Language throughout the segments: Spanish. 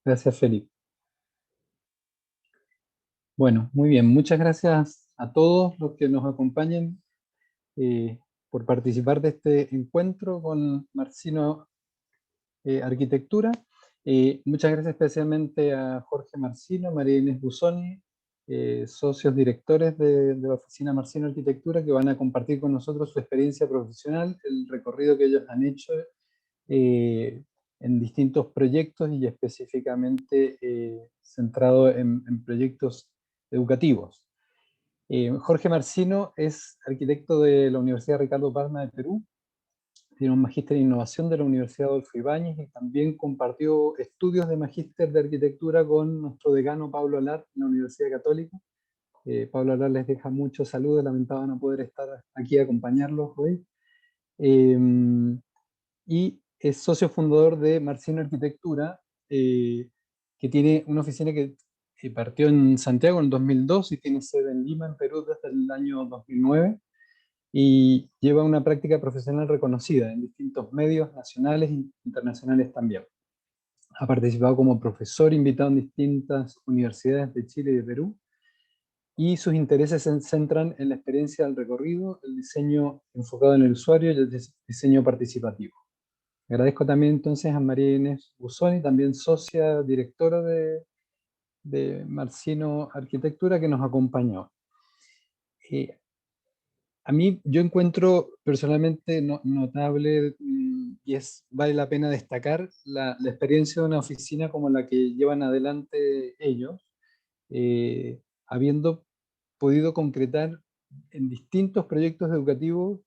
Gracias, Felipe. Bueno, muy bien. Muchas gracias a todos los que nos acompañen por participar de este encuentro con Marcino Arquitectura. Muchas gracias especialmente a Jorge Marcino, María Inés Busoni, socios directores de la oficina Marcino Arquitectura, que van a compartir con nosotros su experiencia profesional, el recorrido que ellos han hecho en distintos proyectos y específicamente centrado en proyectos educativos. Jorge Marcino es arquitecto de la Universidad Ricardo Palma de Perú, tiene un magíster en innovación de la Universidad Adolfo Ibáñez y también compartió estudios de magíster de arquitectura con nuestro decano Pablo Alar en la Universidad Católica. Pablo Alar les deja muchos saludos, lamentaba no poder estar aquí a acompañarlos hoy. Y es socio fundador de Marcino Arquitectura, que tiene una oficina que partió en Santiago en el 2002 y tiene sede en Lima, en Perú, desde el año 2009, y lleva una práctica profesional reconocida en distintos medios nacionales e internacionales también. Ha participado como profesor invitado en distintas universidades de Chile y de Perú, y sus intereses se centran en la experiencia del recorrido, el diseño enfocado en el usuario y el diseño participativo. Agradezco también entonces a María Inés Busoni, también socia directora de Marcino Arquitectura, que nos acompañó. A mí yo encuentro personalmente notable y vale la pena destacar la experiencia de una oficina como la que llevan adelante ellos, habiendo podido concretar en distintos proyectos educativos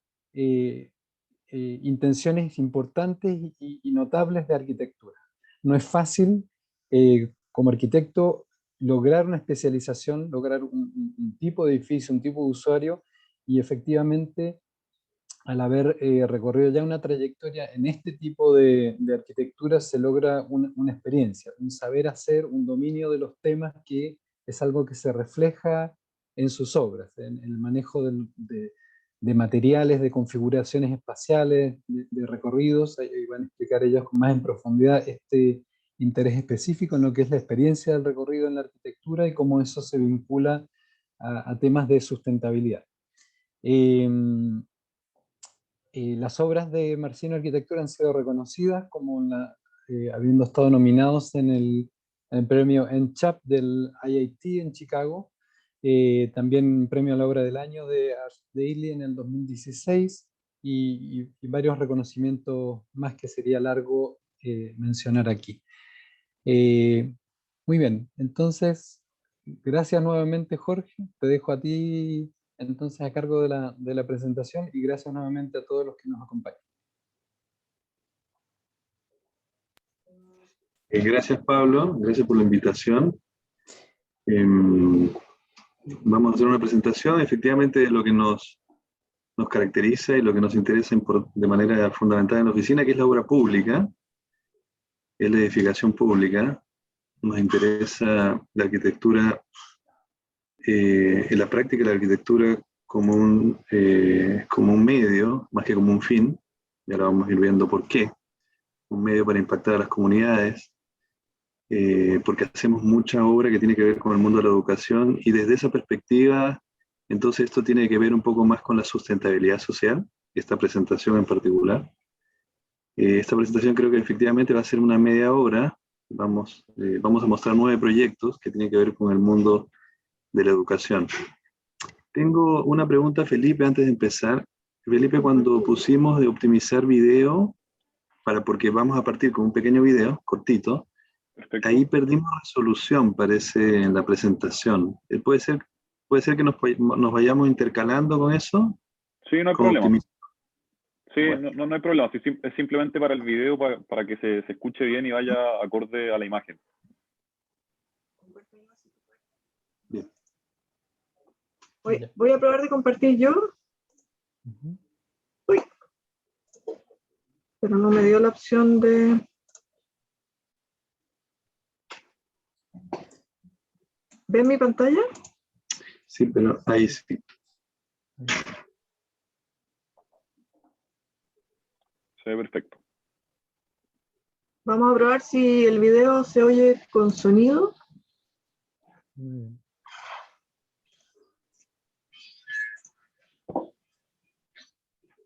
intenciones importantes y notables de arquitectura. No es fácil como arquitecto lograr una especialización, lograr un tipo de edificio, un tipo de usuario, y efectivamente al haber recorrido ya una trayectoria en este tipo de arquitectura se logra una experiencia, un saber hacer, un dominio de los temas que es algo que se refleja en sus obras, en el manejo de materiales, de configuraciones espaciales, de recorridos. Ahí van a explicar ellos más en profundidad este interés específico en lo que es la experiencia del recorrido en la arquitectura y cómo eso se vincula a temas de sustentabilidad. Las obras de Marcino Arquitectura han sido reconocidas como habiendo estado nominados en el premio NCHAP del IIT en Chicago, también premio a la obra del año de Ars Daily en el 2016 y varios reconocimientos más que sería largo mencionar aquí. Muy bien, entonces gracias nuevamente, Jorge, te dejo a ti entonces a cargo de la presentación y gracias nuevamente a todos los que nos acompañan. Gracias, Pablo, gracias por la invitación. Vamos a hacer una presentación efectivamente de lo que nos caracteriza y lo que nos interesa de manera fundamental en la oficina, que es la obra pública, es la edificación pública. Nos interesa la arquitectura, en la práctica de la arquitectura como un medio, más que como un fin, y ahora vamos a ir viendo por qué, un medio para impactar a las comunidades, porque hacemos mucha obra que tiene que ver con el mundo de la educación, y desde esa perspectiva, entonces esto tiene que ver un poco más con la sustentabilidad social, esta presentación en particular. Esta presentación creo que efectivamente va a ser una media hora. Vamos a mostrar 9 proyectos que tienen que ver con el mundo de la educación. Tengo una pregunta, Felipe, antes de empezar. Felipe, cuando pusimos de optimizar video, porque vamos a partir con un pequeño video, cortito, perfecto, ahí perdimos resolución, parece, en la presentación. ¿Puede ser que nos vayamos intercalando con eso? Sí, no hay problema. Sí, bueno. no hay problema. Es simplemente para el video, para que se escuche bien y vaya acorde a la imagen. Bien. Voy a probar de compartir yo. Uy. Pero no me dio la opción de... ¿Ven mi pantalla? Sí, pero ahí sí. Se ve perfecto. Vamos a probar si el video se oye con sonido. Muy bien.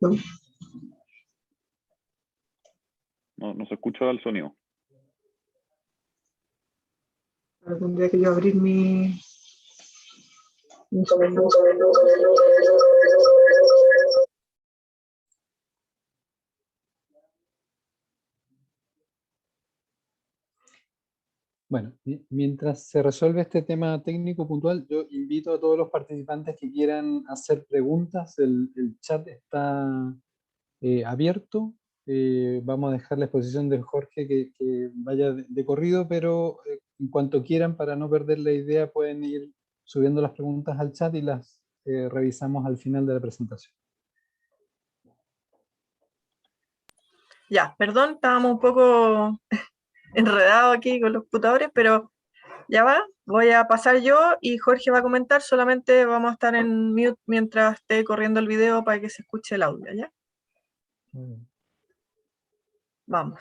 No. No se escucha el sonido. Ahora tendría que yo abrir mi sonido. Bueno, mientras se resuelve este tema técnico puntual, yo invito a todos los participantes que quieran hacer preguntas. El chat está abierto. Vamos a dejar la exposición de Jorge que vaya de corrido, pero en cuanto quieran, para no perder la idea, pueden ir subiendo las preguntas al chat y las revisamos al final de la presentación. Ya, perdón, estábamos un poco enredados aquí con los computadores, pero ya va. Voy a pasar yo y Jorge va a comentar. Solamente vamos a estar en mute mientras esté corriendo el video para que se escuche el audio, ¿ya? Vamos.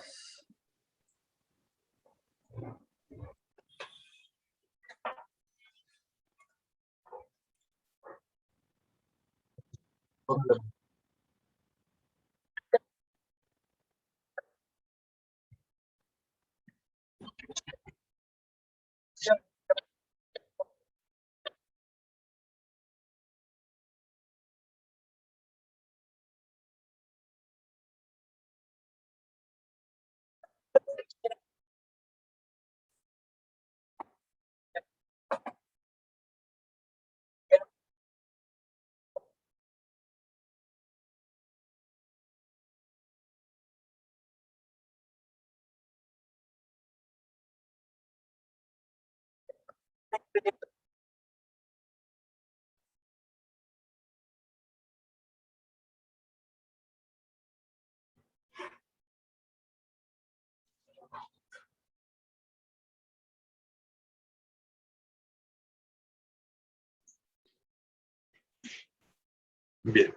Bien.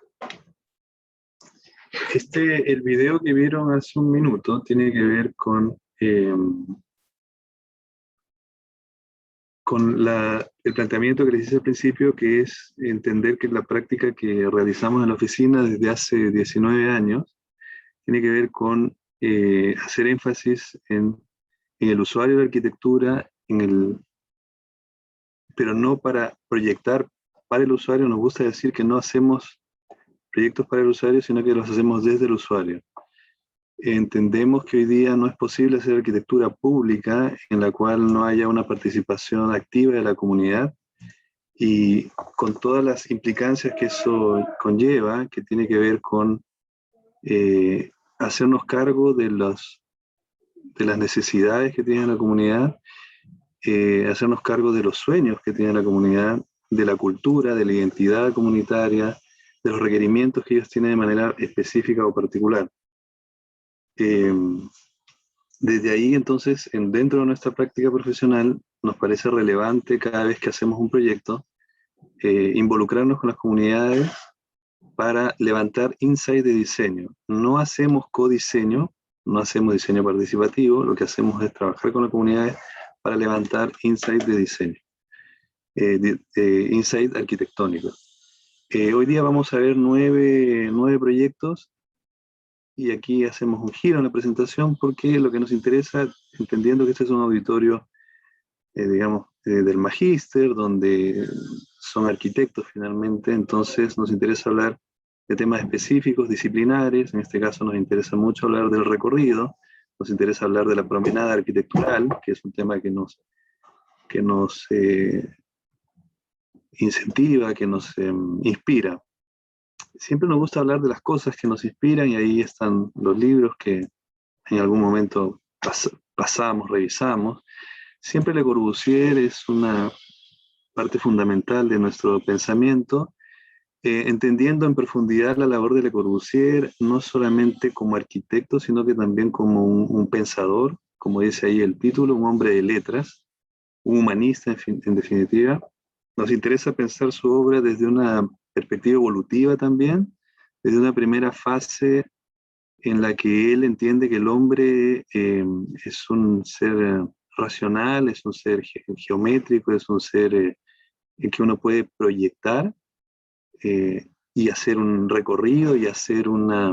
El video que vieron hace un minuto tiene que ver con el planteamiento que les hice al principio, que es entender que la práctica que realizamos en la oficina desde hace 19 años tiene que ver con hacer énfasis en el usuario de arquitectura, pero no para proyectar para el usuario. Nos gusta decir que no hacemos proyectos para el usuario, sino que los hacemos desde el usuario. Entendemos que hoy día no es posible hacer arquitectura pública en la cual no haya una participación activa de la comunidad, y con todas las implicancias que eso conlleva, que tiene que ver con hacernos cargo de las necesidades que tiene la comunidad, hacernos cargo de los sueños que tiene la comunidad, de la cultura, de la identidad comunitaria, de los requerimientos que ellos tienen de manera específica o particular. Desde ahí, entonces, dentro de nuestra práctica profesional, nos parece relevante cada vez que hacemos un proyecto, involucrarnos con las comunidades para levantar insight de diseño. No hacemos codiseño, no hacemos diseño participativo, lo que hacemos es trabajar con las comunidades para levantar insight de diseño, insight arquitectónico. Hoy día vamos a ver 9 proyectos, y aquí hacemos un giro en la presentación porque lo que nos interesa, entendiendo que este es un auditorio, digamos, del magíster, donde son arquitectos finalmente, entonces nos interesa hablar de temas específicos, disciplinares. En este caso nos interesa mucho hablar del recorrido, nos interesa hablar de la promenada arquitectural, que es un tema que nos incentiva, que nos inspira. Siempre nos gusta hablar de las cosas que nos inspiran, y ahí están los libros que en algún momento pasamos, revisamos. Siempre Le Corbusier es una parte fundamental de nuestro pensamiento, entendiendo en profundidad la labor de Le Corbusier, no solamente como arquitecto, sino que también como un pensador, como dice ahí el título, un hombre de letras, un humanista en definitiva. Nos interesa pensar su obra desde una perspectiva evolutiva también, desde una primera fase en la que él entiende que el hombre es un ser racional, es un ser geométrico, es un ser en que uno puede proyectar y hacer un recorrido y hacer una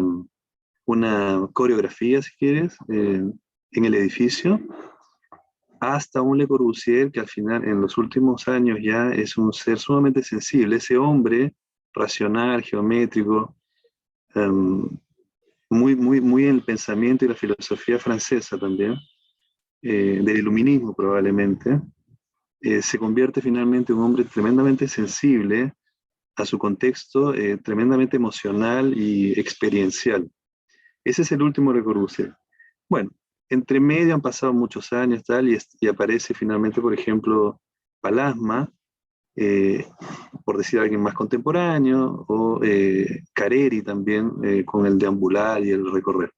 coreografía, si quieres, en el edificio, hasta un Le Corbusier que al final, en los últimos años ya es un ser sumamente sensible, ese hombre racional, geométrico, muy en el pensamiento y la filosofía francesa también, del iluminismo probablemente, se convierte finalmente en un hombre tremendamente sensible a su contexto, tremendamente emocional y experiencial. Ese es el último Le Corbusier. Bueno, entre medio han pasado muchos años tal, y aparece finalmente, por ejemplo, Palasma, por decir alguien más contemporáneo, o Careri también, con el deambular y el recorrer.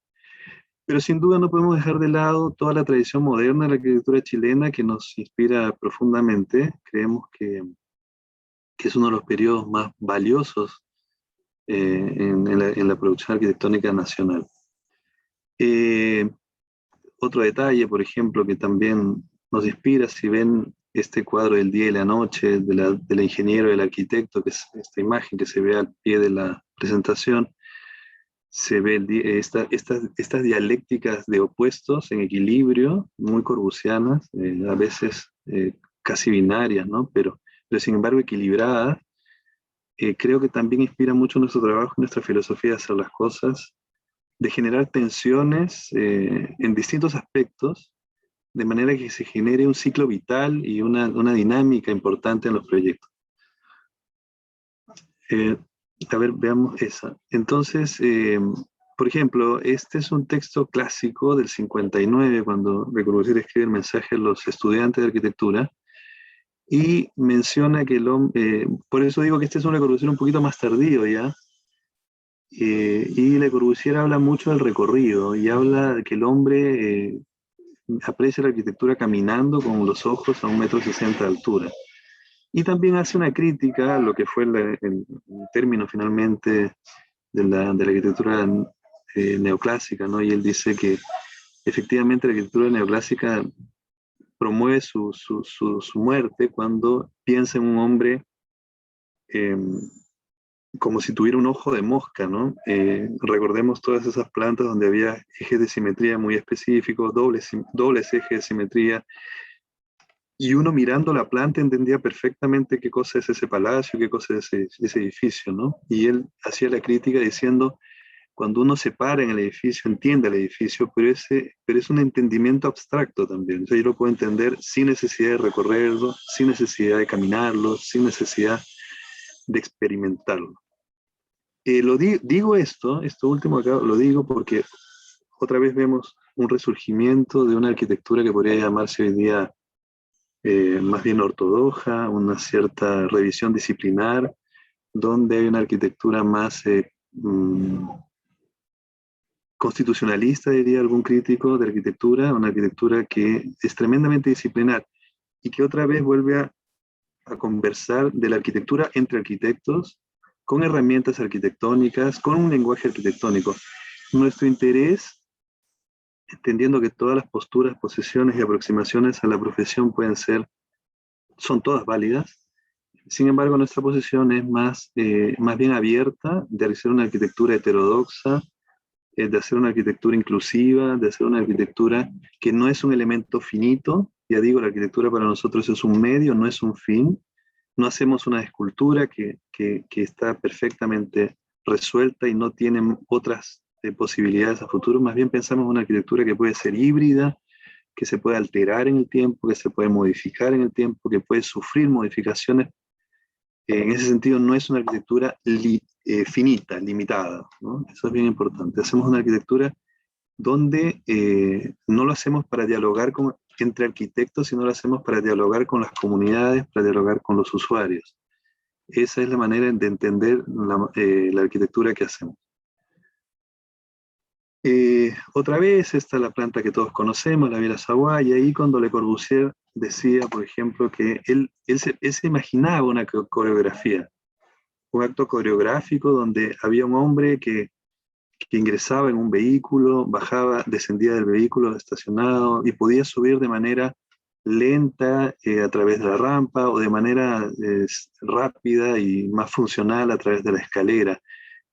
Pero sin duda no podemos dejar de lado toda la tradición moderna de la arquitectura chilena que nos inspira profundamente. Creemos que es uno de los periodos más valiosos en la producción arquitectónica nacional. Otro detalle, por ejemplo, que también nos inspira, si ven este cuadro del día y la noche, del ingeniero y del arquitecto, que es esta imagen que se ve al pie de la presentación, se ve estas dialécticas de opuestos en equilibrio, muy corbusianas, a veces casi binarias, ¿no? Pero sin embargo equilibradas. Creo que también inspira mucho nuestro trabajo, nuestra filosofía de hacer las cosas, de generar tensiones en distintos aspectos, de manera que se genere un ciclo vital y una dinámica importante en los proyectos. A ver, veamos esa. Entonces, por ejemplo, este es un texto clásico del 59, cuando Le Corbusier escribe el mensaje a los estudiantes de arquitectura, y menciona que el hombre, por eso digo que este es un Le Corbusier un poquito más tardío ya, y Le Corbusier habla mucho del recorrido, y habla de que el hombre aprecia la arquitectura caminando con los ojos a 1,60 m de altura. Y también hace una crítica a lo que fue el término finalmente de la arquitectura neoclásica, ¿no? Y él dice que efectivamente la arquitectura neoclásica promueve su muerte cuando piensa en un hombre como si tuviera un ojo de mosca, ¿no? Recordemos todas esas plantas donde había ejes de simetría muy específicos, dobles ejes de simetría, y uno mirando la planta entendía perfectamente qué cosa es ese palacio, qué cosa es ese edificio, ¿no? Y él hacía la crítica diciendo, cuando uno se para en el edificio, entiende el edificio, pero es un entendimiento abstracto también. O sea, yo lo puedo entender sin necesidad de recorrerlo, sin necesidad de caminarlo, sin necesidad de experimentarlo. Digo esto último acá, lo digo porque otra vez vemos un resurgimiento de una arquitectura que podría llamarse hoy día más bien ortodoxa, una cierta revisión disciplinar, donde hay una arquitectura más constitucionalista, diría algún crítico de arquitectura, una arquitectura que es tremendamente disciplinar y que otra vez vuelve a conversar de la arquitectura entre arquitectos, con herramientas arquitectónicas, con un lenguaje arquitectónico. Nuestro interés, entendiendo que todas las posturas, posiciones y aproximaciones a la profesión son todas válidas, sin embargo nuestra posición es más bien abierta, de hacer una arquitectura heterodoxa, de hacer una arquitectura inclusiva, de hacer una arquitectura que no es un elemento finito. Ya digo, la arquitectura para nosotros es un medio, no es un fin. No hacemos una escultura que está perfectamente resuelta y no tiene otras posibilidades a futuro. Más bien pensamos en una arquitectura que puede ser híbrida, que se puede alterar en el tiempo, que se puede modificar en el tiempo, que puede sufrir modificaciones. En ese sentido, no es una arquitectura finita, limitada, ¿no? Eso es bien importante. Hacemos una arquitectura donde no lo hacemos para dialogar entre arquitectos, sino lo hacemos para dialogar con las comunidades, para dialogar con los usuarios. Esa es la manera de entender la arquitectura que hacemos. Otra vez está la planta que todos conocemos, la Villa Savoy, y ahí cuando Le Corbusier decía, por ejemplo, que él se imaginaba una coreografía, un acto coreográfico donde había un hombre que que ingresaba en un vehículo, bajaba, descendía del vehículo estacionado y podía subir de manera lenta a través de la rampa o de manera rápida y más funcional a través de la escalera.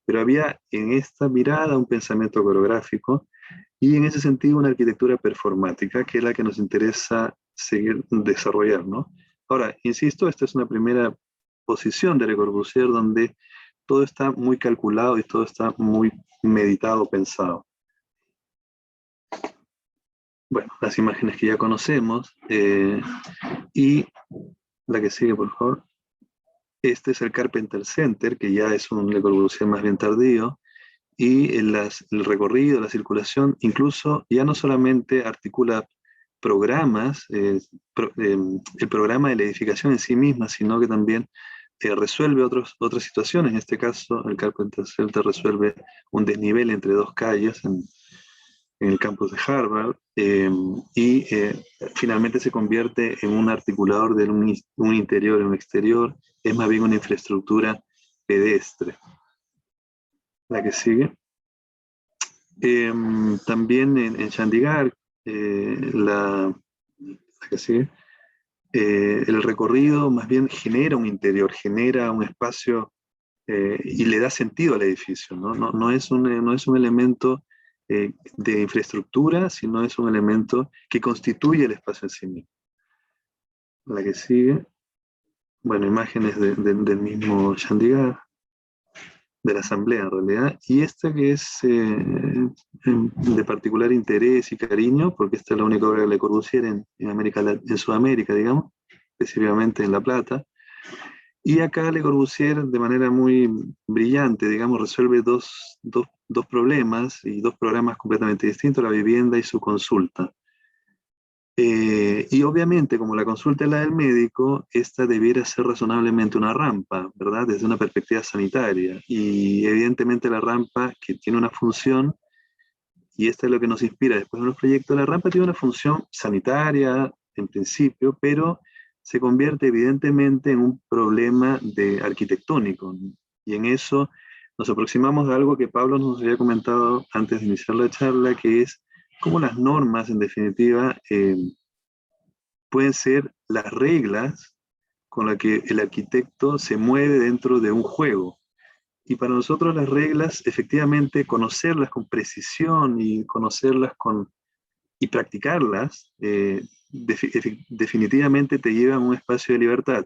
Pero había en esta mirada un pensamiento coreográfico y en ese sentido una arquitectura performática, que es la que nos interesa seguir desarrollar, ¿no? Ahora, insisto, esta es una primera posición de Le Corbusier donde todo está muy calculado y todo está muy meditado, pensado. Bueno, las imágenes que ya conocemos, y la que sigue, por favor. Este es el Carpenter Center, que ya es un Le Corbusier más bien tardío, y el recorrido, la circulación, incluso ya no solamente articula programas, el programa de la edificación en sí misma, sino que también resuelve otras situaciones. En este caso, el Carpenter Center resuelve un desnivel entre dos calles en el campus de Harvard, y finalmente se convierte en un articulador de un interior y un exterior, es más bien una infraestructura pedestre. La que sigue. También en Chandigarh, la que sigue, el recorrido más bien genera un interior, genera un espacio y le da sentido al edificio, ¿no? No es un elemento de infraestructura, sino es un elemento que constituye el espacio en sí mismo. La que sigue, bueno, imágenes del mismo Chandigarh, de la asamblea en realidad, y esta que es de particular interés y cariño, porque esta es la única obra de Le Corbusier en Sudamérica, digamos, específicamente en La Plata. Y acá Le Corbusier, de manera muy brillante, digamos, resuelve dos problemas y dos programas completamente distintos, la vivienda y su consulta. Y obviamente, como la consulta es la del médico, esta debiera ser razonablemente una rampa, ¿verdad? Desde una perspectiva sanitaria. Y evidentemente la rampa, que tiene una función, y esto es lo que nos inspira después de los proyectos, la rampa tiene una función sanitaria, en principio, pero se convierte evidentemente en un problema arquitectónico. Y en eso nos aproximamos a algo que Pablo nos había comentado antes de iniciar la charla, que es cómo las normas, en definitiva, pueden ser las reglas con las que el arquitecto se mueve dentro de un juego. Y para nosotros las reglas, efectivamente, conocerlas con precisión y conocerlas y practicarlas, definitivamente te llevan a un espacio de libertad.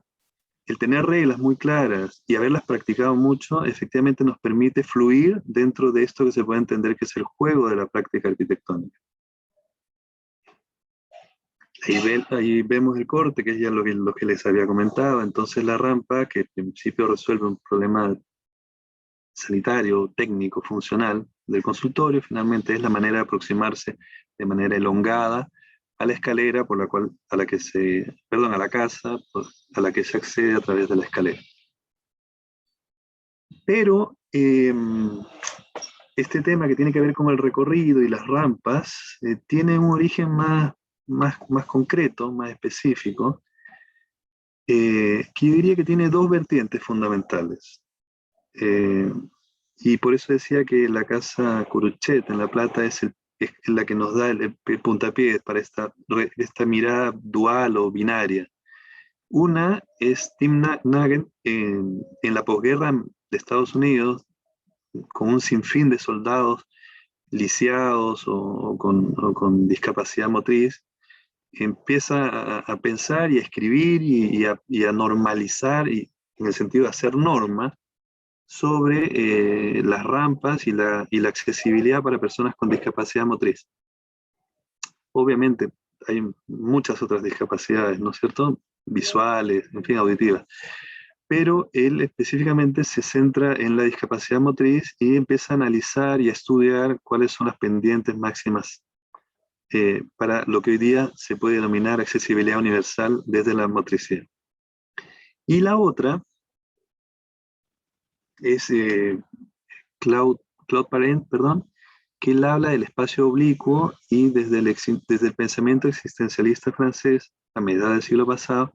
El tener reglas muy claras y haberlas practicado mucho, efectivamente nos permite fluir dentro de esto que se puede entender que es el juego de la práctica arquitectónica. Ahí vemos el corte, que es ya lo que les había comentado. Entonces la rampa, que en principio resuelve un problema sanitario, técnico, funcional del consultorio, finalmente es la manera de aproximarse de manera elongada a la escalera a la casa, a la que se accede a través de la escalera. Pero este tema que tiene que ver con el recorrido y las rampas tiene un origen más concreto, más específico, que yo diría que tiene dos vertientes fundamentales. Y por eso decía que la casa Curuchet en La Plata es la que nos da el puntapié para esta mirada dual o binaria. Una es Tim Nugent en la posguerra de Estados Unidos, con un sinfín de soldados lisiados o con discapacidad motriz, empieza a pensar y a escribir y a normalizar, en el sentido de hacer normas, sobre las rampas y la accesibilidad para personas con discapacidad motriz. Obviamente hay muchas otras discapacidades, ¿no es cierto? Visuales, en fin, auditivas. Pero él específicamente se centra en la discapacidad motriz y empieza a analizar y a estudiar cuáles son las pendientes máximas para lo que hoy día se puede denominar accesibilidad universal desde la motricidad. Y la otra es Claude Parent, que él habla del espacio oblicuo y desde el pensamiento existencialista francés a mediados del siglo pasado,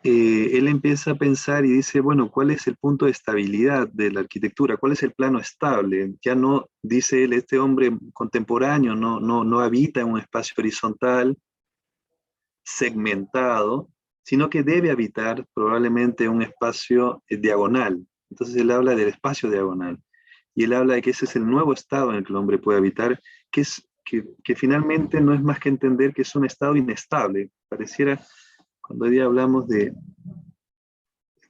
él empieza a pensar y dice, bueno, ¿cuál es el punto de estabilidad de la arquitectura? ¿Cuál es el plano estable? Ya no, dice él, este hombre contemporáneo no habita en un espacio horizontal, segmentado, sino que debe habitar probablemente un espacio diagonal. Entonces él habla del espacio diagonal. Y él habla de que ese es el nuevo estado en el que el hombre puede habitar, que finalmente no es más que entender que es un estado inestable. Pareciera, cuando hoy día hablamos de,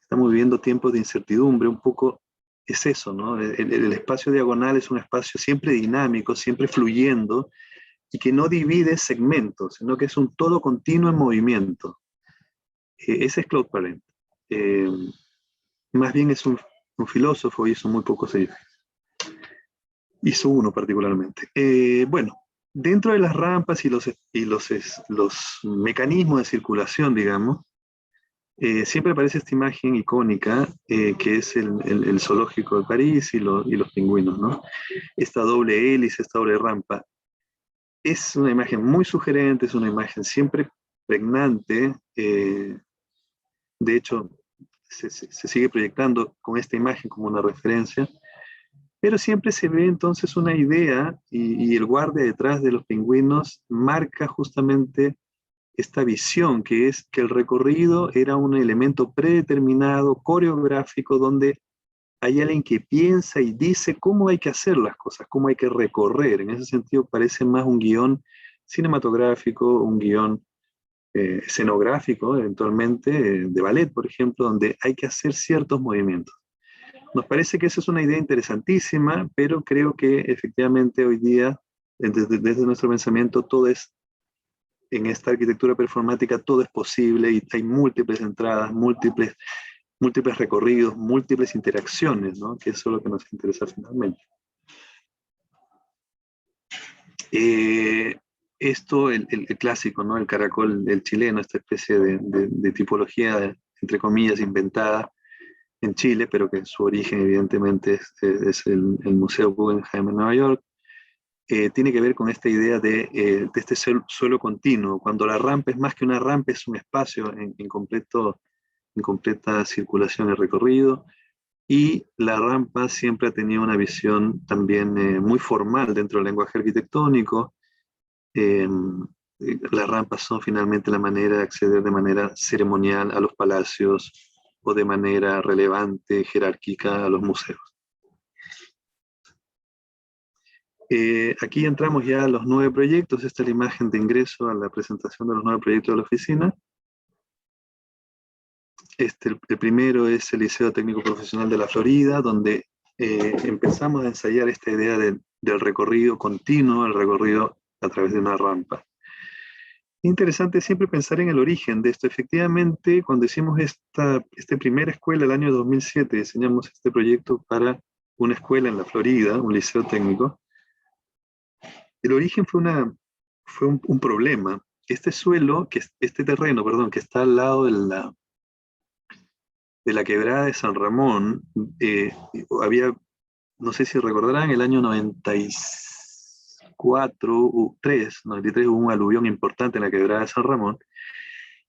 estamos viviendo tiempos de incertidumbre, un poco es eso, ¿no? El espacio diagonal es un espacio siempre dinámico, siempre fluyendo, y que no divide segmentos, sino que es un todo continuo en movimiento. Ese es Claude Parent. Más bien es un filósofo, hizo muy pocos edificios. Hizo uno particularmente. Bueno, dentro de las rampas y los mecanismos de circulación, digamos, siempre aparece esta imagen icónica, que es el zoológico de París y los pingüinos, ¿no? Esta doble hélice, esta doble rampa. Es una imagen muy sugerente, es una imagen siempre pregnante. De hecho, se sigue proyectando con esta imagen como una referencia, pero siempre se ve entonces una idea y el guardia detrás de los pingüinos marca justamente esta visión, que es que el recorrido era un elemento predeterminado, coreográfico, donde hay alguien que piensa y dice cómo hay que hacer las cosas, cómo hay que recorrer. En ese sentido parece más un guión cinematográfico, un guión escenográfico, eventualmente, de ballet, por ejemplo, donde hay que hacer ciertos movimientos. Nos parece que esa es una idea interesantísima, pero creo que efectivamente hoy día, desde nuestro pensamiento, todo es, en esta arquitectura performática, todo es posible y hay múltiples entradas, múltiples recorridos, múltiples interacciones, ¿no? Que eso es lo que nos interesa finalmente. Esto, el clásico, ¿no? El caracol del chileno, esta especie de tipología, entre comillas, inventada en Chile, pero que su origen evidentemente es el Museo Guggenheim en Nueva York, tiene que ver con esta idea de este suelo continuo. Cuando la rampa es más que una rampa, es un espacio en completa circulación y recorrido, y la rampa siempre ha tenido una visión también muy formal dentro del lenguaje arquitectónico. Las rampas son finalmente la manera de acceder de manera ceremonial a los palacios o de manera relevante, jerárquica, a los museos. Aquí entramos ya a los 9 proyectos. Esta es la imagen de ingreso a la presentación de los 9 proyectos de la oficina. El primero es el Liceo Técnico Profesional de la Florida, donde empezamos a ensayar esta idea del recorrido continuo, el recorrido a través de una rampa. Interesante siempre pensar en el origen de esto. Efectivamente, cuando hicimos esta primera escuela el año 2007, diseñamos este proyecto para una escuela en la Florida, un liceo técnico. El origen fue un problema. Este terreno, perdón, que está al lado de la quebrada de San Ramón, había, no sé si recordarán, el año 93 hubo un aluvión importante en la quebrada de San Ramón,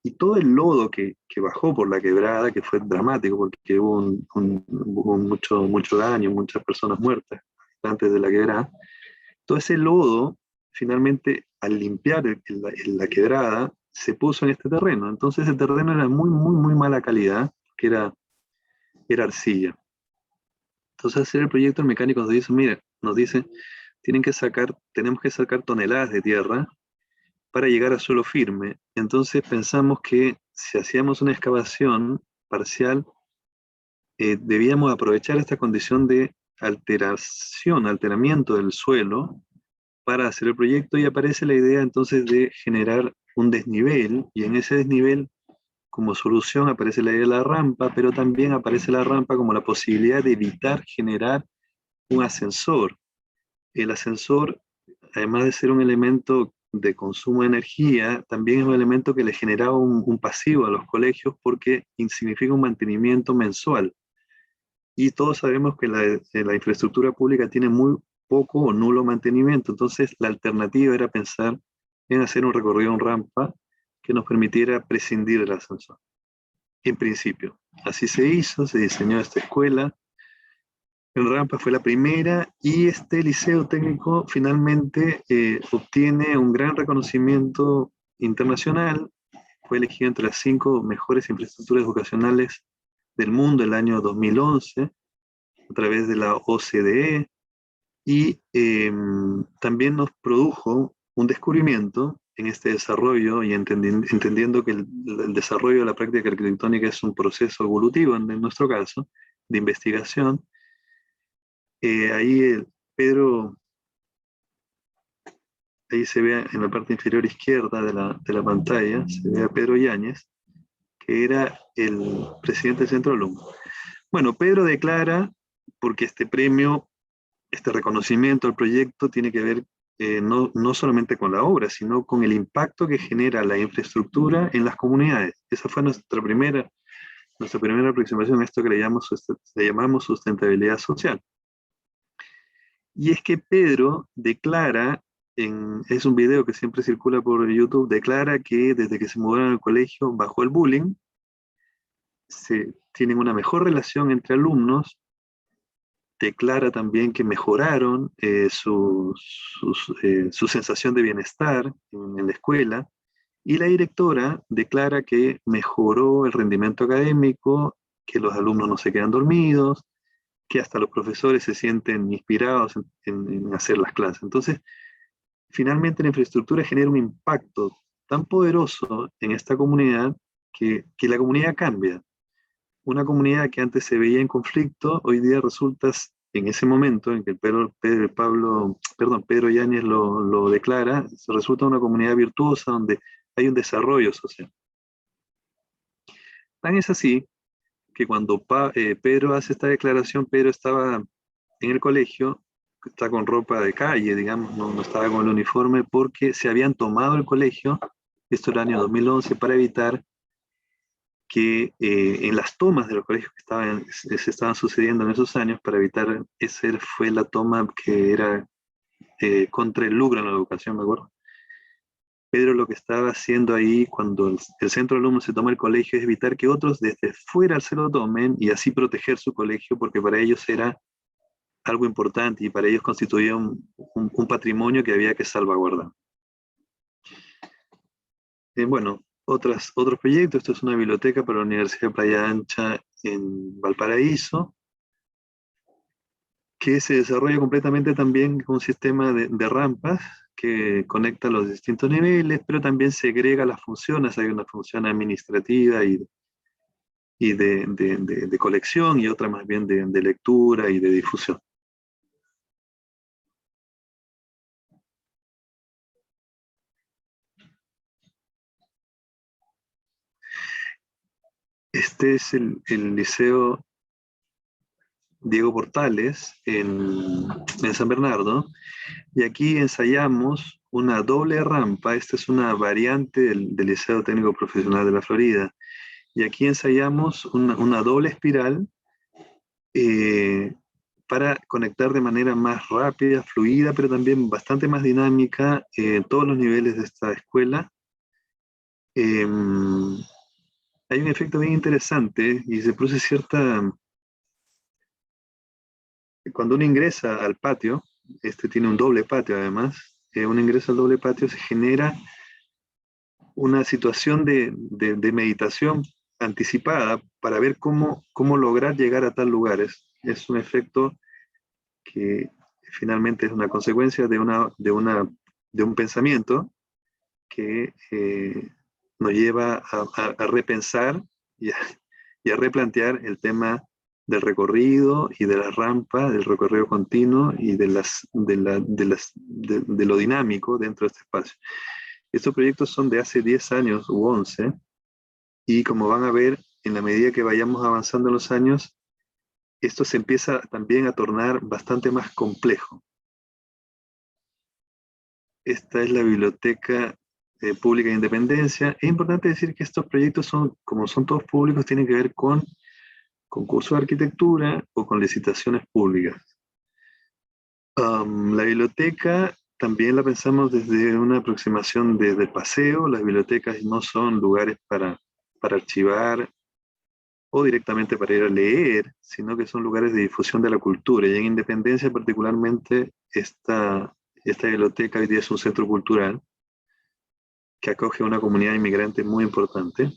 y todo el lodo que bajó por la quebrada, que fue dramático porque hubo mucho daño, muchas personas muertas antes de la quebrada, todo ese lodo, finalmente, al limpiar la quebrada, se puso en este terreno. Entonces el terreno era muy, muy, muy mala calidad, que era arcilla. Entonces, hacer el proyecto, el mecánico nos dice, mira, tenemos que sacar toneladas de tierra para llegar a suelo firme. Entonces pensamos que si hacíamos una excavación parcial, debíamos aprovechar esta condición de alteramiento del suelo para hacer el proyecto, y aparece la idea entonces de generar un desnivel, y en ese desnivel como solución aparece la idea de la rampa, pero también aparece la rampa como la posibilidad de evitar generar un ascensor. El ascensor, además de ser un elemento de consumo de energía, también es un elemento que le generaba un pasivo a los colegios porque significa un mantenimiento mensual. Y todos sabemos que la infraestructura pública tiene muy poco o nulo mantenimiento. Entonces, la alternativa era pensar en hacer un recorrido en rampa que nos permitiera prescindir del ascensor. en principio. Así se hizo, se diseñó esta escuela. En Rampa fue la primera y este liceo técnico finalmente obtiene un gran reconocimiento internacional. Fue elegido entre las 5 mejores infraestructuras educacionales del mundo el año 2011 a través de la OCDE y también nos produjo un descubrimiento en este desarrollo y entendiendo que el desarrollo de la práctica arquitectónica es un proceso evolutivo en nuestro caso, de investigación. Ahí Pedro, ahí se ve en la parte inferior izquierda de la pantalla, se ve a Pedro Yáñez, que era el presidente del Centro Alumno. Bueno, Pedro declara, porque este premio, este reconocimiento al proyecto tiene que ver no solamente con la obra, sino con el impacto que genera la infraestructura en las comunidades. Esa fue nuestra primera aproximación a esto que le llamamos sustentabilidad social. Y es que Pedro declara, es un video que siempre circula por YouTube, declara que desde que se mudaron al colegio bajó el bullying, tienen una mejor relación entre alumnos, declara también que mejoraron su sensación de bienestar en la escuela, y la directora declara que mejoró el rendimiento académico, que los alumnos no se quedan dormidos, que hasta los profesores se sienten inspirados en hacer las clases. Entonces, finalmente la infraestructura genera un impacto tan poderoso en esta comunidad que la comunidad cambia. Una comunidad que antes se veía en conflicto, hoy día resulta, en ese momento en que Pedro Yáñez lo declara, resulta una comunidad virtuosa donde hay un desarrollo social. Tan es así que cuando Pedro hace esta declaración, Pedro estaba en el colegio, está con ropa de calle, digamos, no estaba con el uniforme, porque se habían tomado el colegio, esto era el año 2011, para evitar que en las tomas de los colegios que se estaban sucediendo en esos años, para evitar, esa fue la toma que era contra el lucro en la educación, me acuerdo. Pedro lo que estaba haciendo ahí cuando el centro de alumnos se toma el colegio es evitar que otros desde fuera se lo tomen y así proteger su colegio, porque para ellos era algo importante y para ellos constituía un patrimonio que había que salvaguardar. Bueno, otros proyectos. Esto es una biblioteca para la Universidad de Playa Ancha en Valparaíso, que se desarrolla completamente también con un sistema de rampas que conecta los distintos niveles, pero también segrega las funciones. Hay una función administrativa y de colección y otra más bien de lectura y de difusión. Este es el Liceo Diego Portales en San Bernardo, y aquí ensayamos una doble rampa. Esta es una variante del Liceo Técnico Profesional de la Florida, y aquí ensayamos una doble espiral para conectar de manera más rápida, fluida, pero también bastante más dinámica todos los niveles de esta escuela. Hay un efecto bien interesante y se produce cuando uno ingresa al patio, este tiene un doble patio además, uno ingresa al doble patio, se genera una situación de meditación anticipada para ver cómo lograr llegar a tal lugar. Es un efecto que finalmente es una consecuencia de un pensamiento que nos lleva a repensar y a replantear el tema del recorrido y de la rampa, del recorrido continuo y de lo dinámico dentro de este espacio. Estos proyectos son de hace 10 años u 11, y como van a ver, en la medida que vayamos avanzando en los años, esto se empieza también a tornar bastante más complejo. Esta es la Biblioteca Pública de Independencia. Es importante decir que estos proyectos como son todos públicos, tienen que ver con concursos de arquitectura o con licitaciones públicas. La biblioteca también la pensamos desde una aproximación desde el paseo. Las bibliotecas no son lugares para archivar o directamente para ir a leer, sino que son lugares de difusión de la cultura. Y en Independencia particularmente, esta biblioteca hoy día es un centro cultural que acoge a una comunidad inmigrante muy importante.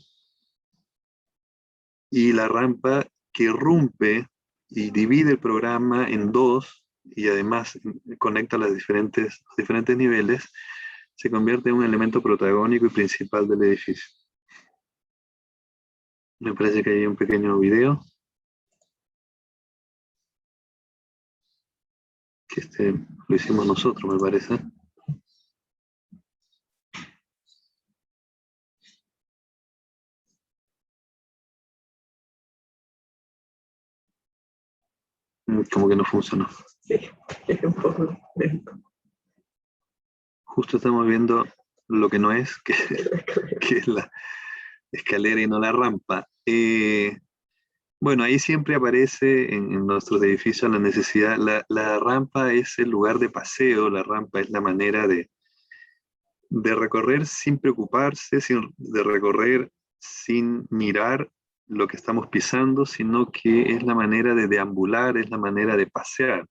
Y la rampa que irrumpe y divide el programa en dos, y además conecta los diferentes niveles, se convierte en un elemento protagónico y principal del edificio. Me parece que hay un pequeño video. Que lo hicimos nosotros, me parece. Como que no funcionó. Sí, es un poco lento. Justo estamos viendo lo que no es, que es la escalera y no la rampa. Bueno, ahí siempre aparece en nuestros edificios la necesidad, la rampa es el lugar de paseo, la rampa es la manera de recorrer sin preocuparse, de recorrer sin mirar lo que estamos pisando, sino que es la manera de deambular, es la manera de pasear,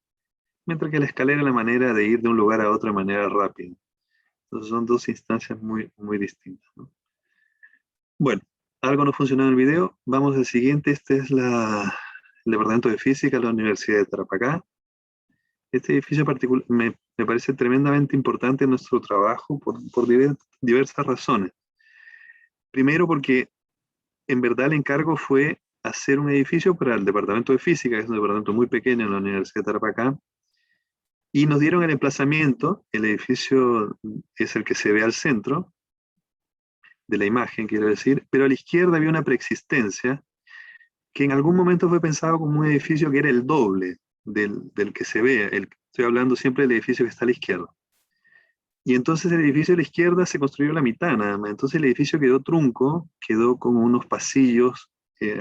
mientras que la escalera es la manera de ir de un lugar a otro de manera rápida. Entonces son dos instancias muy, muy distintas, ¿no? Bueno, algo no funcionó en el video, vamos al siguiente. Este es el Departamento de Física de la Universidad de Tarapacá. Este edificio particular me parece tremendamente importante en nuestro trabajo por diversas razones. Primero porque en verdad el encargo fue hacer un edificio para el Departamento de Física, que es un departamento muy pequeño en la Universidad de Tarapacá, y nos dieron el emplazamiento. El edificio es el que se ve al centro de la imagen, quiero decir, pero a la izquierda había una preexistencia que en algún momento fue pensado como un edificio que era el doble del que se ve. Estoy hablando siempre del edificio que está a la izquierda. Y entonces el edificio de la izquierda se construyó la mitad nada más. Entonces el edificio quedó trunco, quedó con unos pasillos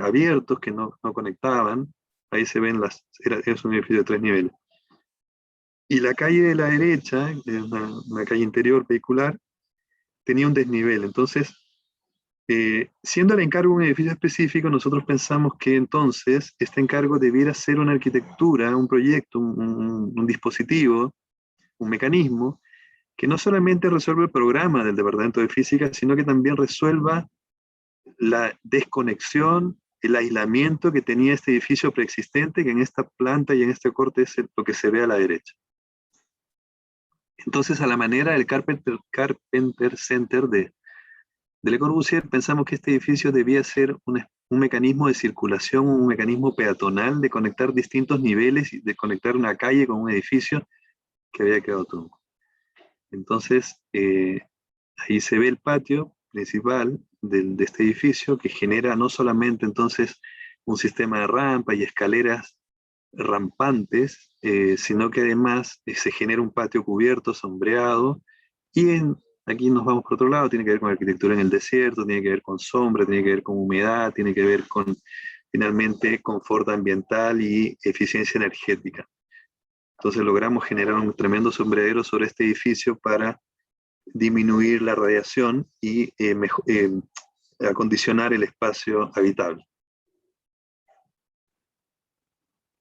abiertos que no conectaban. Ahí se ven es un edificio de 3 niveles. Y la calle de la derecha, es una calle interior vehicular, tenía un desnivel. Entonces, siendo el encargo un edificio específico, nosotros pensamos que entonces este encargo debiera ser una arquitectura, un proyecto, un dispositivo, un mecanismo, que no solamente resuelva el programa del Departamento de Física, sino que también resuelva la desconexión, el aislamiento que tenía este edificio preexistente, que en esta planta y en este corte es lo que se ve a la derecha. Entonces, a la manera del Carpenter Center de Le Corbusier, pensamos que este edificio debía ser un mecanismo de circulación, un mecanismo peatonal de conectar distintos niveles y de conectar una calle con un edificio que había quedado trunco. Entonces, ahí se ve el patio principal de este edificio, que genera no solamente entonces un sistema de rampa y escaleras rampantes, sino que además se genera un patio cubierto, sombreado, y aquí nos vamos por otro lado, tiene que ver con arquitectura en el desierto, tiene que ver con sombra, tiene que ver con humedad, tiene que ver con, finalmente, confort ambiental y eficiencia energética. Entonces logramos generar un tremendo sombreadero sobre este edificio para disminuir la radiación y acondicionar el espacio habitable.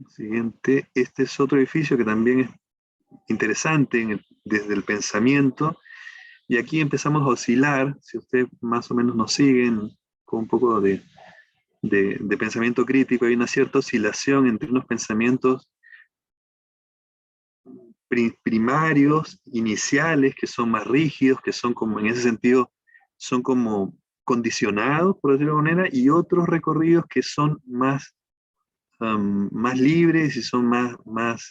Siguiente, este es otro edificio que también es interesante desde el pensamiento, y aquí empezamos a oscilar. Si ustedes más o menos nos siguen con un poco de pensamiento crítico, hay una cierta oscilación entre unos pensamientos primarios, iniciales, que son más rígidos, que son como, en ese sentido, son como condicionados, por decirlo de alguna manera, y otros recorridos que son más libres y son más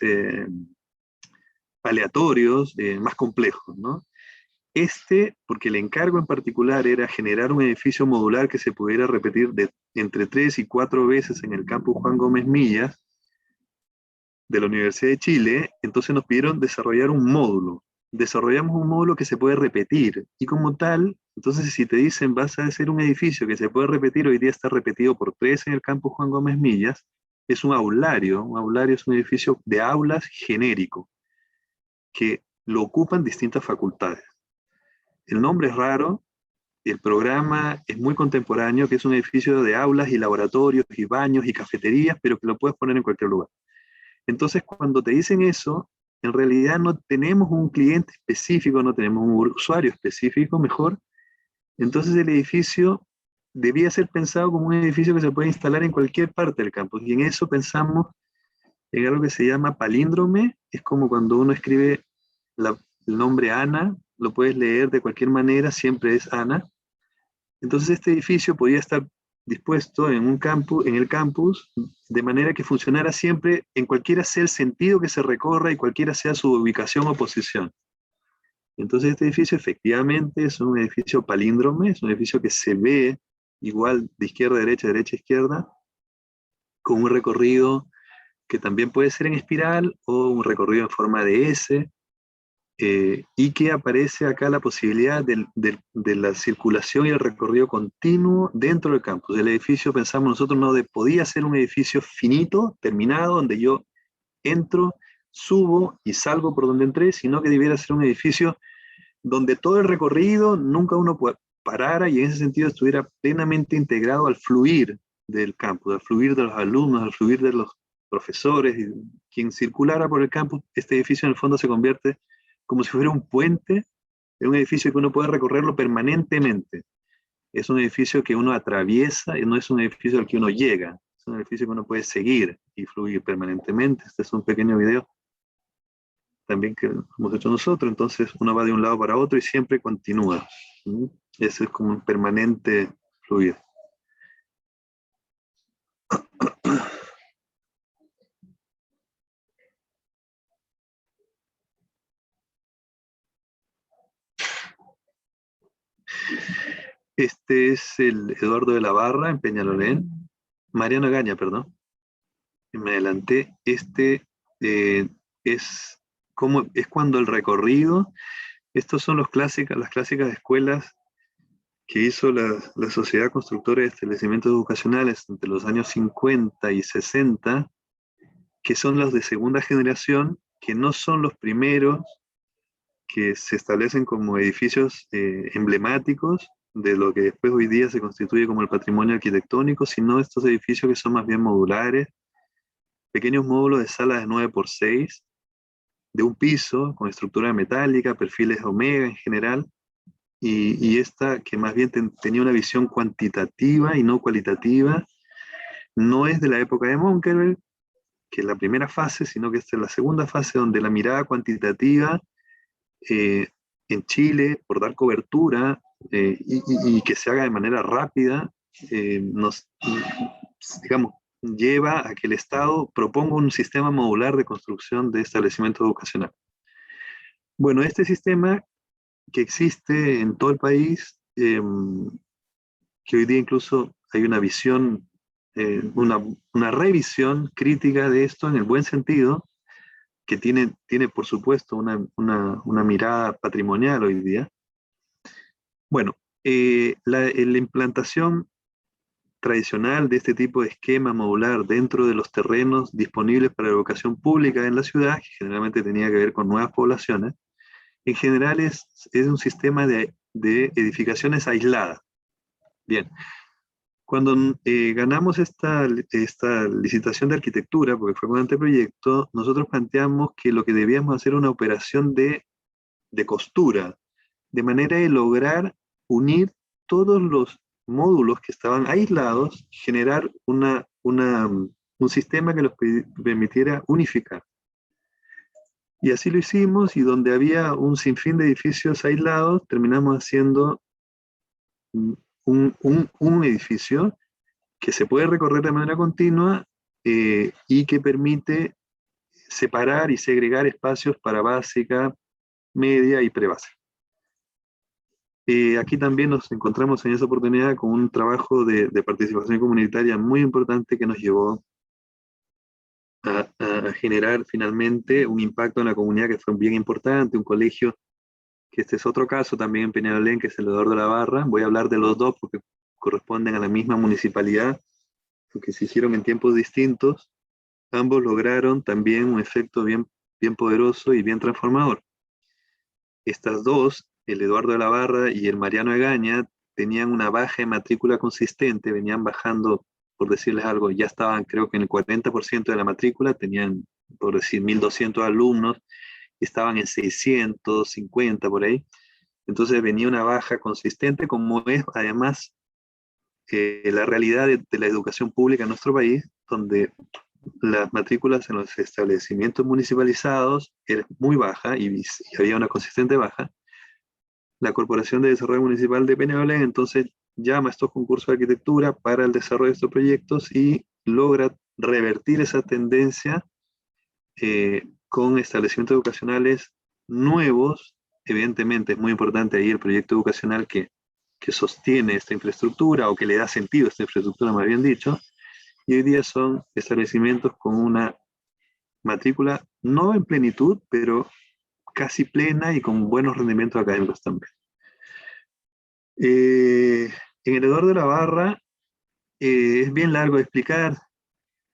aleatorios, más complejos, ¿no? Porque el encargo en particular era generar un edificio modular que se pudiera repetir entre 3 y 4 veces en el campus Juan Gómez Millas de la Universidad de Chile. Entonces nos pidieron desarrollar un módulo. Desarrollamos un módulo que se puede repetir, y como tal, entonces si te dicen vas a hacer un edificio que se puede repetir, hoy día está repetido por 3 en el campus Juan Gómez Millas, es un aulario. Un aulario es un edificio de aulas genérico, que lo ocupan distintas facultades. El nombre es raro, el programa es muy contemporáneo, que es un edificio de aulas y laboratorios y baños y cafeterías, pero que lo puedes poner en cualquier lugar. Entonces, cuando te dicen eso, en realidad no tenemos un cliente específico, no tenemos un usuario específico, mejor. Entonces el edificio debía ser pensado como un edificio que se puede instalar en cualquier parte del campus. Y en eso pensamos en algo que se llama palíndrome. Es como cuando uno escribe el nombre Ana, lo puedes leer de cualquier manera, siempre es Ana. Entonces este edificio podía estar dispuesto en el campus, de manera que funcionara siempre en cualquiera sea el sentido que se recorra y cualquiera sea su ubicación o posición. Entonces este edificio efectivamente es un edificio palíndrome, es un edificio que se ve igual de izquierda a derecha, derecha a izquierda, con un recorrido que también puede ser en espiral o un recorrido en forma de S, y que aparece acá la posibilidad de la circulación y el recorrido continuo dentro del campus. El edificio, pensamos nosotros, no podía ser un edificio finito, terminado, donde yo entro, subo y salgo por donde entré, sino que debiera ser un edificio donde todo el recorrido nunca uno parara y en ese sentido estuviera plenamente integrado al fluir del campus, al fluir de los alumnos, al fluir de los profesores, y quien circulara por el campus. Este edificio en el fondo se convierte como si fuera un puente, es un edificio que uno puede recorrerlo permanentemente. Es un edificio que uno atraviesa y no es un edificio al que uno llega, es un edificio que uno puede seguir y fluir permanentemente. Este es un pequeño video también que hemos hecho nosotros, entonces uno va de un lado para otro y siempre continúa. Ese es como un permanente fluir. Este es el Eduardo de la Barra en Peñalolén, Mariano Egaña, perdón. Me adelanté. Este es cuando el recorrido, estos son las clásicas escuelas que hizo la Sociedad Constructora de Establecimientos Educacionales entre los años 50 y 60, que son los de segunda generación, que no son los primeros que se establecen como edificios emblemáticos de lo que después hoy día se constituye como el patrimonio arquitectónico, sino estos edificios que son más bien modulares, pequeños módulos de salas de 9x6, de un piso, con estructura metálica, perfiles omega en general, y esta que más bien tenía una visión cuantitativa y no cualitativa, no es de la época de Monkerberg, que es la primera fase, sino que esta es la segunda fase, donde la mirada cuantitativa en Chile, por dar cobertura y que se haga de manera rápida, digamos, lleva a que el Estado proponga un sistema modular de construcción de establecimientos educacionales. Bueno, este sistema que existe en todo el país, que hoy día incluso hay una visión, una revisión crítica de esto en el buen sentido, que tiene por supuesto una mirada patrimonial hoy día. Bueno, la implantación tradicional de este tipo de esquema modular dentro de los terrenos disponibles para la educación pública en la ciudad, que generalmente tenía que ver con nuevas poblaciones, en general es un sistema de edificaciones aisladas. Bien, cuando ganamos esta licitación de arquitectura, porque fue un anteproyecto, nosotros planteamos que lo que debíamos hacer era una operación de costura, de manera de lograr unir todos los módulos que estaban aislados, generar un sistema que los permitiera unificar. Y así lo hicimos, y donde había un sinfín de edificios aislados, terminamos haciendo un edificio que se puede recorrer de manera continua y que permite separar y segregar espacios para básica, media y prebásica. Aquí también nos encontramos en esa oportunidad con un trabajo de participación comunitaria muy importante que nos llevó a generar finalmente un impacto en la comunidad que fue bien importante, un colegio, que este es otro caso también en Peñalolén, que es el Eduardo de la Barra. Voy a hablar de los dos porque corresponden a la misma municipalidad, porque se hicieron en tiempos distintos. Ambos lograron también un efecto bien poderoso y bien transformador. Estas dos, el Eduardo de la Barra y el Mariano Egaña, tenían una baja de matrícula consistente, venían bajando, por decirles algo, ya estaban creo que en el 40% de la matrícula, tenían, por decir, 1.200 alumnos, y estaban en 650 por ahí. Entonces venía una baja consistente, como es además la realidad de la educación pública en nuestro país, donde las matrículas en los establecimientos municipalizados eran muy baja y había una consistente baja. La Corporación de Desarrollo Municipal de Peñalolén entonces llama a estos concursos de arquitectura para el desarrollo de estos proyectos y logra revertir esa tendencia con establecimientos educacionales nuevos. Evidentemente es muy importante ahí el proyecto educacional que sostiene esta infraestructura o que le da sentido a esta infraestructura, más bien dicho, y hoy día son establecimientos con una matrícula no en plenitud, pero casi plena y con buenos rendimientos académicos también. En el Eduardo de la Barra es bien largo de explicar,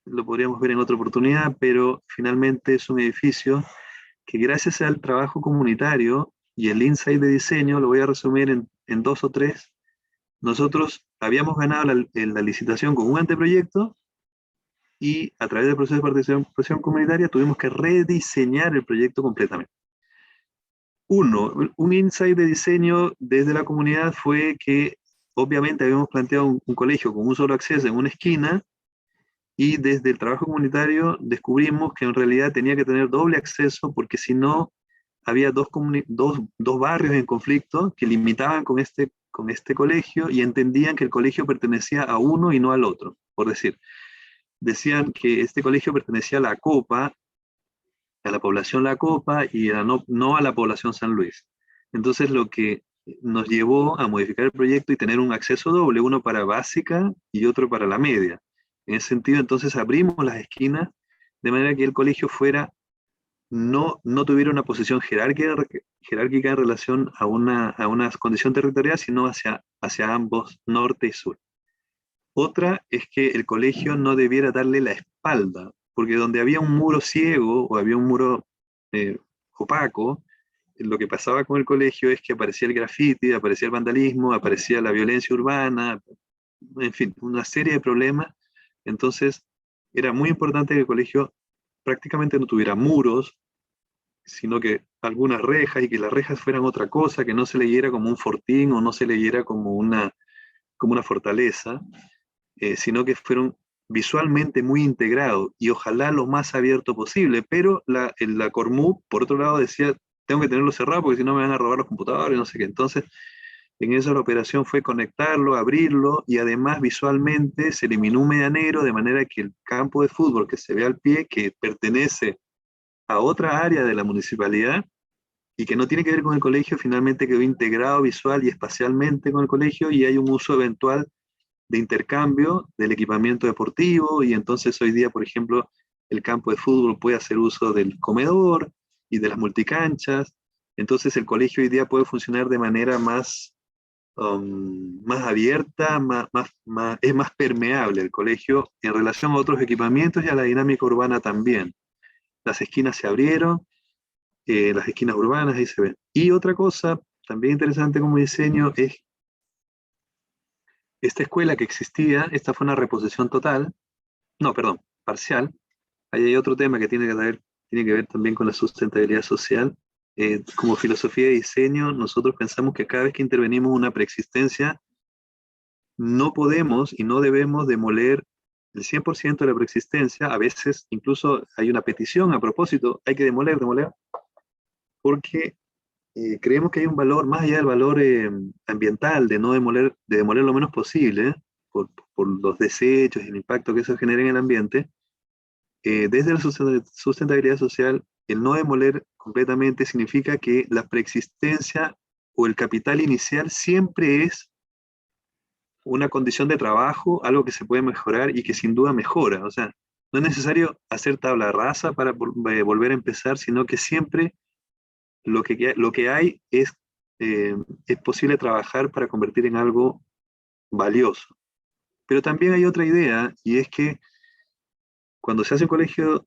lo podríamos ver en otra oportunidad, pero finalmente es un edificio que gracias al trabajo comunitario y el insight de diseño, lo voy a resumir en 2 o 3, nosotros habíamos ganado la licitación con un anteproyecto y a través del proceso de participación comunitaria tuvimos que rediseñar el proyecto completamente. Un insight de diseño desde la comunidad fue que obviamente habíamos planteado un colegio con un solo acceso en una esquina, y desde el trabajo comunitario descubrimos que en realidad tenía que tener doble acceso, porque si no había dos barrios en conflicto que limitaban con este colegio y entendían que el colegio pertenecía a uno y no al otro. Por decir, decían que este colegio pertenecía a la Copa, a la población La Copa, y no a la población San Luis. Entonces lo que nos llevó a modificar el proyecto y tener un acceso doble, uno para básica y otro para la media. En ese sentido, entonces abrimos las esquinas de manera que el colegio no tuviera una posición jerárquica en relación a una condición territorial, sino hacia ambos, norte y sur. Otra es que el colegio no debiera darle la espalda, porque donde había un muro ciego o había un muro opaco, lo que pasaba con el colegio es que aparecía el grafiti, aparecía el vandalismo, aparecía la violencia urbana, en fin, una serie de problemas. Entonces, era muy importante que el colegio prácticamente no tuviera muros, sino que algunas rejas, y que las rejas fueran otra cosa, que no se leyera como un fortín o no se leyera como una fortaleza, sino que fueron visualmente muy integrados y ojalá lo más abierto posible. Pero la Cormu, por otro lado, decía, tengo que tenerlo cerrado porque si no me van a robar los computadores, no sé qué. Entonces, en eso la operación fue conectarlo, abrirlo, y además visualmente se eliminó un medianero, de manera que el campo de fútbol que se ve al pie, que pertenece a otra área de la municipalidad y que no tiene que ver con el colegio, finalmente quedó integrado visual y espacialmente con el colegio, y hay un uso eventual de intercambio del equipamiento deportivo, y entonces hoy día, por ejemplo, el campo de fútbol puede hacer uso del comedor y de las multicanchas. Entonces el colegio hoy día puede funcionar de manera más abierta, es más permeable el colegio en relación a otros equipamientos y a la dinámica urbana también. Las esquinas se abrieron, las esquinas urbanas, ahí se ven. Y otra cosa también interesante como diseño es esta escuela que existía. Esta fue una reposición total, no, perdón, parcial. Ahí hay otro tema que tiene que ver también con la sustentabilidad social. Como filosofía de diseño, nosotros pensamos que cada vez que intervenimos una preexistencia, no podemos y no debemos demoler el 100% de la preexistencia. A veces incluso hay una petición a propósito, hay que demoler, porque creemos que hay un valor, más allá del valor ambiental, de demoler lo menos posible, por los desechos y el impacto que eso genera en el ambiente. Desde la sustentabilidad social, el no demoler completamente significa que la preexistencia o el capital inicial siempre es una condición de trabajo, algo que se puede mejorar y que sin duda mejora. O sea, no es necesario hacer tabla rasa para volver a empezar, sino que siempre lo que hay es posible trabajar para convertir en algo valioso. Pero también hay otra idea, y es que cuando se hace un colegio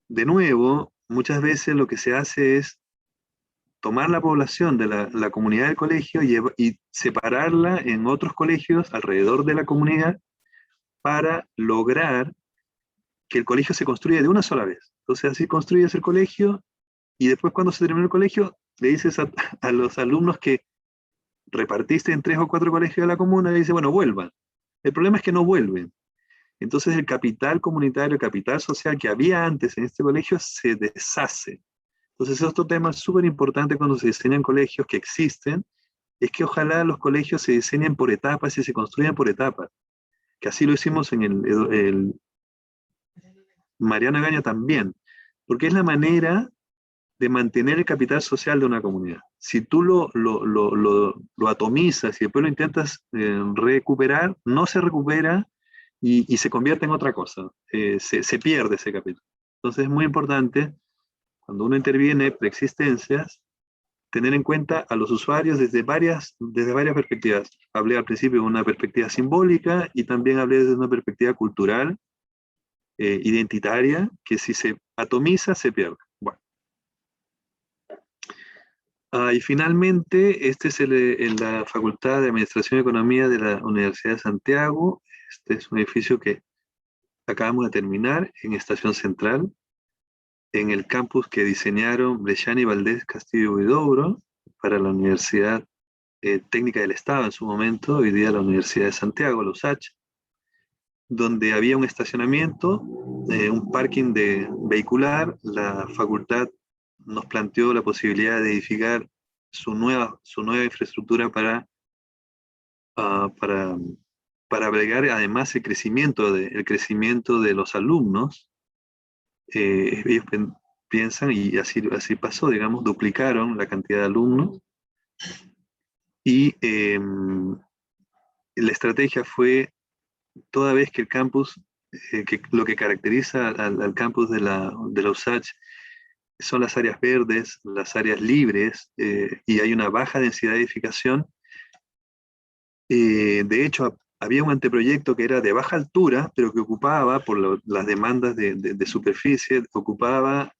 de nuevo, muchas veces lo que se hace es tomar la población de la comunidad del colegio y separarla en otros colegios alrededor de la comunidad para lograr que el colegio se construya de una sola vez. Entonces así construyes el colegio y después cuando se termina el colegio le dices a los alumnos que repartiste en 3 o 4 colegios de la comuna y dices, bueno, vuelvan. El problema es que no vuelven. Entonces el capital comunitario, el capital social que había antes en este colegio se deshace. Entonces otro tema súper importante cuando se diseñan colegios que existen, es que ojalá los colegios se diseñen por etapas y se construyan por etapas. Que así lo hicimos en el Mariano Agaña también, porque es la manera de mantener el capital social de una comunidad. Si tú lo atomizas y después lo intentas recuperar, no se recupera y se convierte en otra cosa. Se pierde ese capital. Entonces es muy importante, cuando uno interviene preexistencias, tener en cuenta a los usuarios desde varias perspectivas. Hablé al principio de una perspectiva simbólica y también hablé desde una perspectiva cultural, identitaria, que si se atomiza, se pierde. Bueno. Y finalmente, este es en la Facultad de Administración y Economía de la Universidad de Santiago. Este es un edificio que acabamos de terminar en Estación Central, en el campus que diseñaron Brechani, Valdés, Castillo y Huidobro para la Universidad Técnica del Estado en su momento, hoy día la Universidad de Santiago, la USACH, donde había un estacionamiento, un parking vehicular. La facultad nos planteó la posibilidad de edificar su nueva infraestructura para albergar además el crecimiento de los alumnos. Ellos piensan, y así pasó, digamos, duplicaron la cantidad de alumnos, y la estrategia fue, toda vez que el campus, lo que caracteriza al campus de la USACH son las áreas verdes, las áreas libres, y hay una baja densidad de edificación. De hecho, había un anteproyecto que era de baja altura, pero que ocupaba, por las demandas de superficie, ocupaba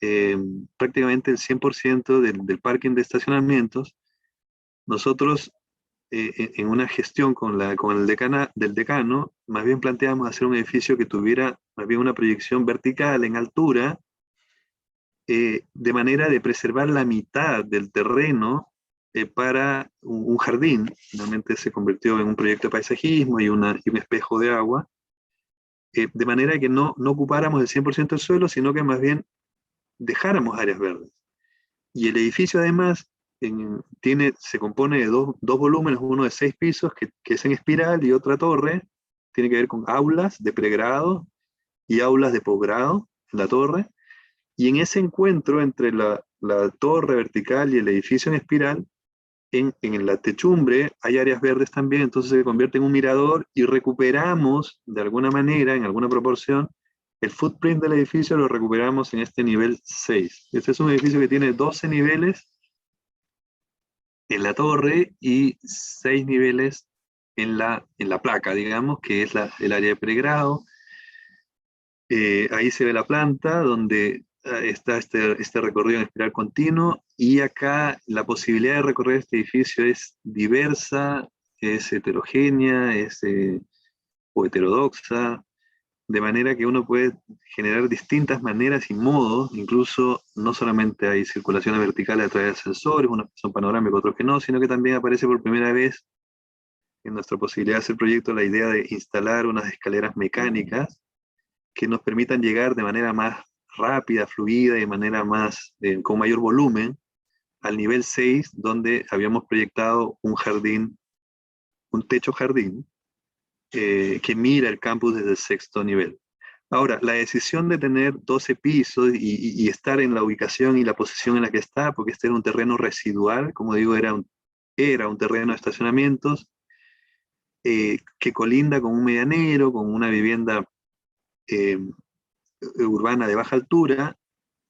prácticamente el 100% del parking de estacionamientos. Nosotros, en una gestión con el decano, más bien planteamos hacer un edificio que tuviera más bien una proyección vertical en altura, de manera de preservar la mitad del terreno para un jardín. Finalmente se convirtió en un proyecto de paisajismo y un espejo de agua, de manera que no ocupáramos el 100% del suelo, sino que más bien dejáramos áreas verdes. Y el edificio además se compone de dos volúmenes, uno de 6 pisos, que es en espiral, y otra torre, tiene que ver con aulas de pregrado y aulas de posgrado en la torre. Y en ese encuentro entre la torre vertical y el edificio en espiral, en la techumbre hay áreas verdes también, entonces se convierte en un mirador y recuperamos de alguna manera, en alguna proporción, el footprint del edificio lo recuperamos en este nivel 6. Este es un edificio que tiene 12 niveles en la torre y 6 niveles en la placa, digamos, que es el área de pregrado. Ahí se ve la planta donde está este recorrido en espiral continuo, y acá la posibilidad de recorrer este edificio es diversa, es heterogénea, o heterodoxa, de manera que uno puede generar distintas maneras y modos. Incluso no solamente hay circulaciones verticales a través de ascensores, unos que son panorámicos, otros que no, sino que también aparece por primera vez en nuestra posibilidad de hacer proyecto la idea de instalar unas escaleras mecánicas que nos permitan llegar de manera más rápida, fluida y de manera con mayor volumen al nivel 6, donde habíamos proyectado un jardín, un techo jardín, que mira el campus desde el 6º nivel. Ahora, la decisión de tener 12 pisos y estar en la ubicación y la posición en la que está, porque este era un terreno residual, como digo, era un terreno de estacionamientos, que colinda con un medianero, con una vivienda urbana de baja altura,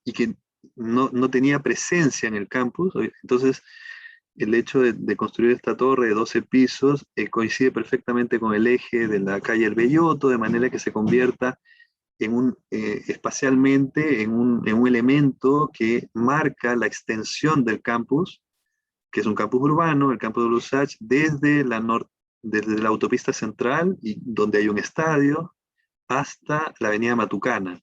y que no tenía presencia en el campus. Entonces, el hecho de construir esta torre de 12 pisos coincide perfectamente con el eje de la calle El Belloto, de manera que se convierta espacialmente en un elemento que marca la extensión del campus, que es un campus urbano, el campus de Lusac, desde la autopista central, y donde hay un estadio, hasta la avenida Matucana.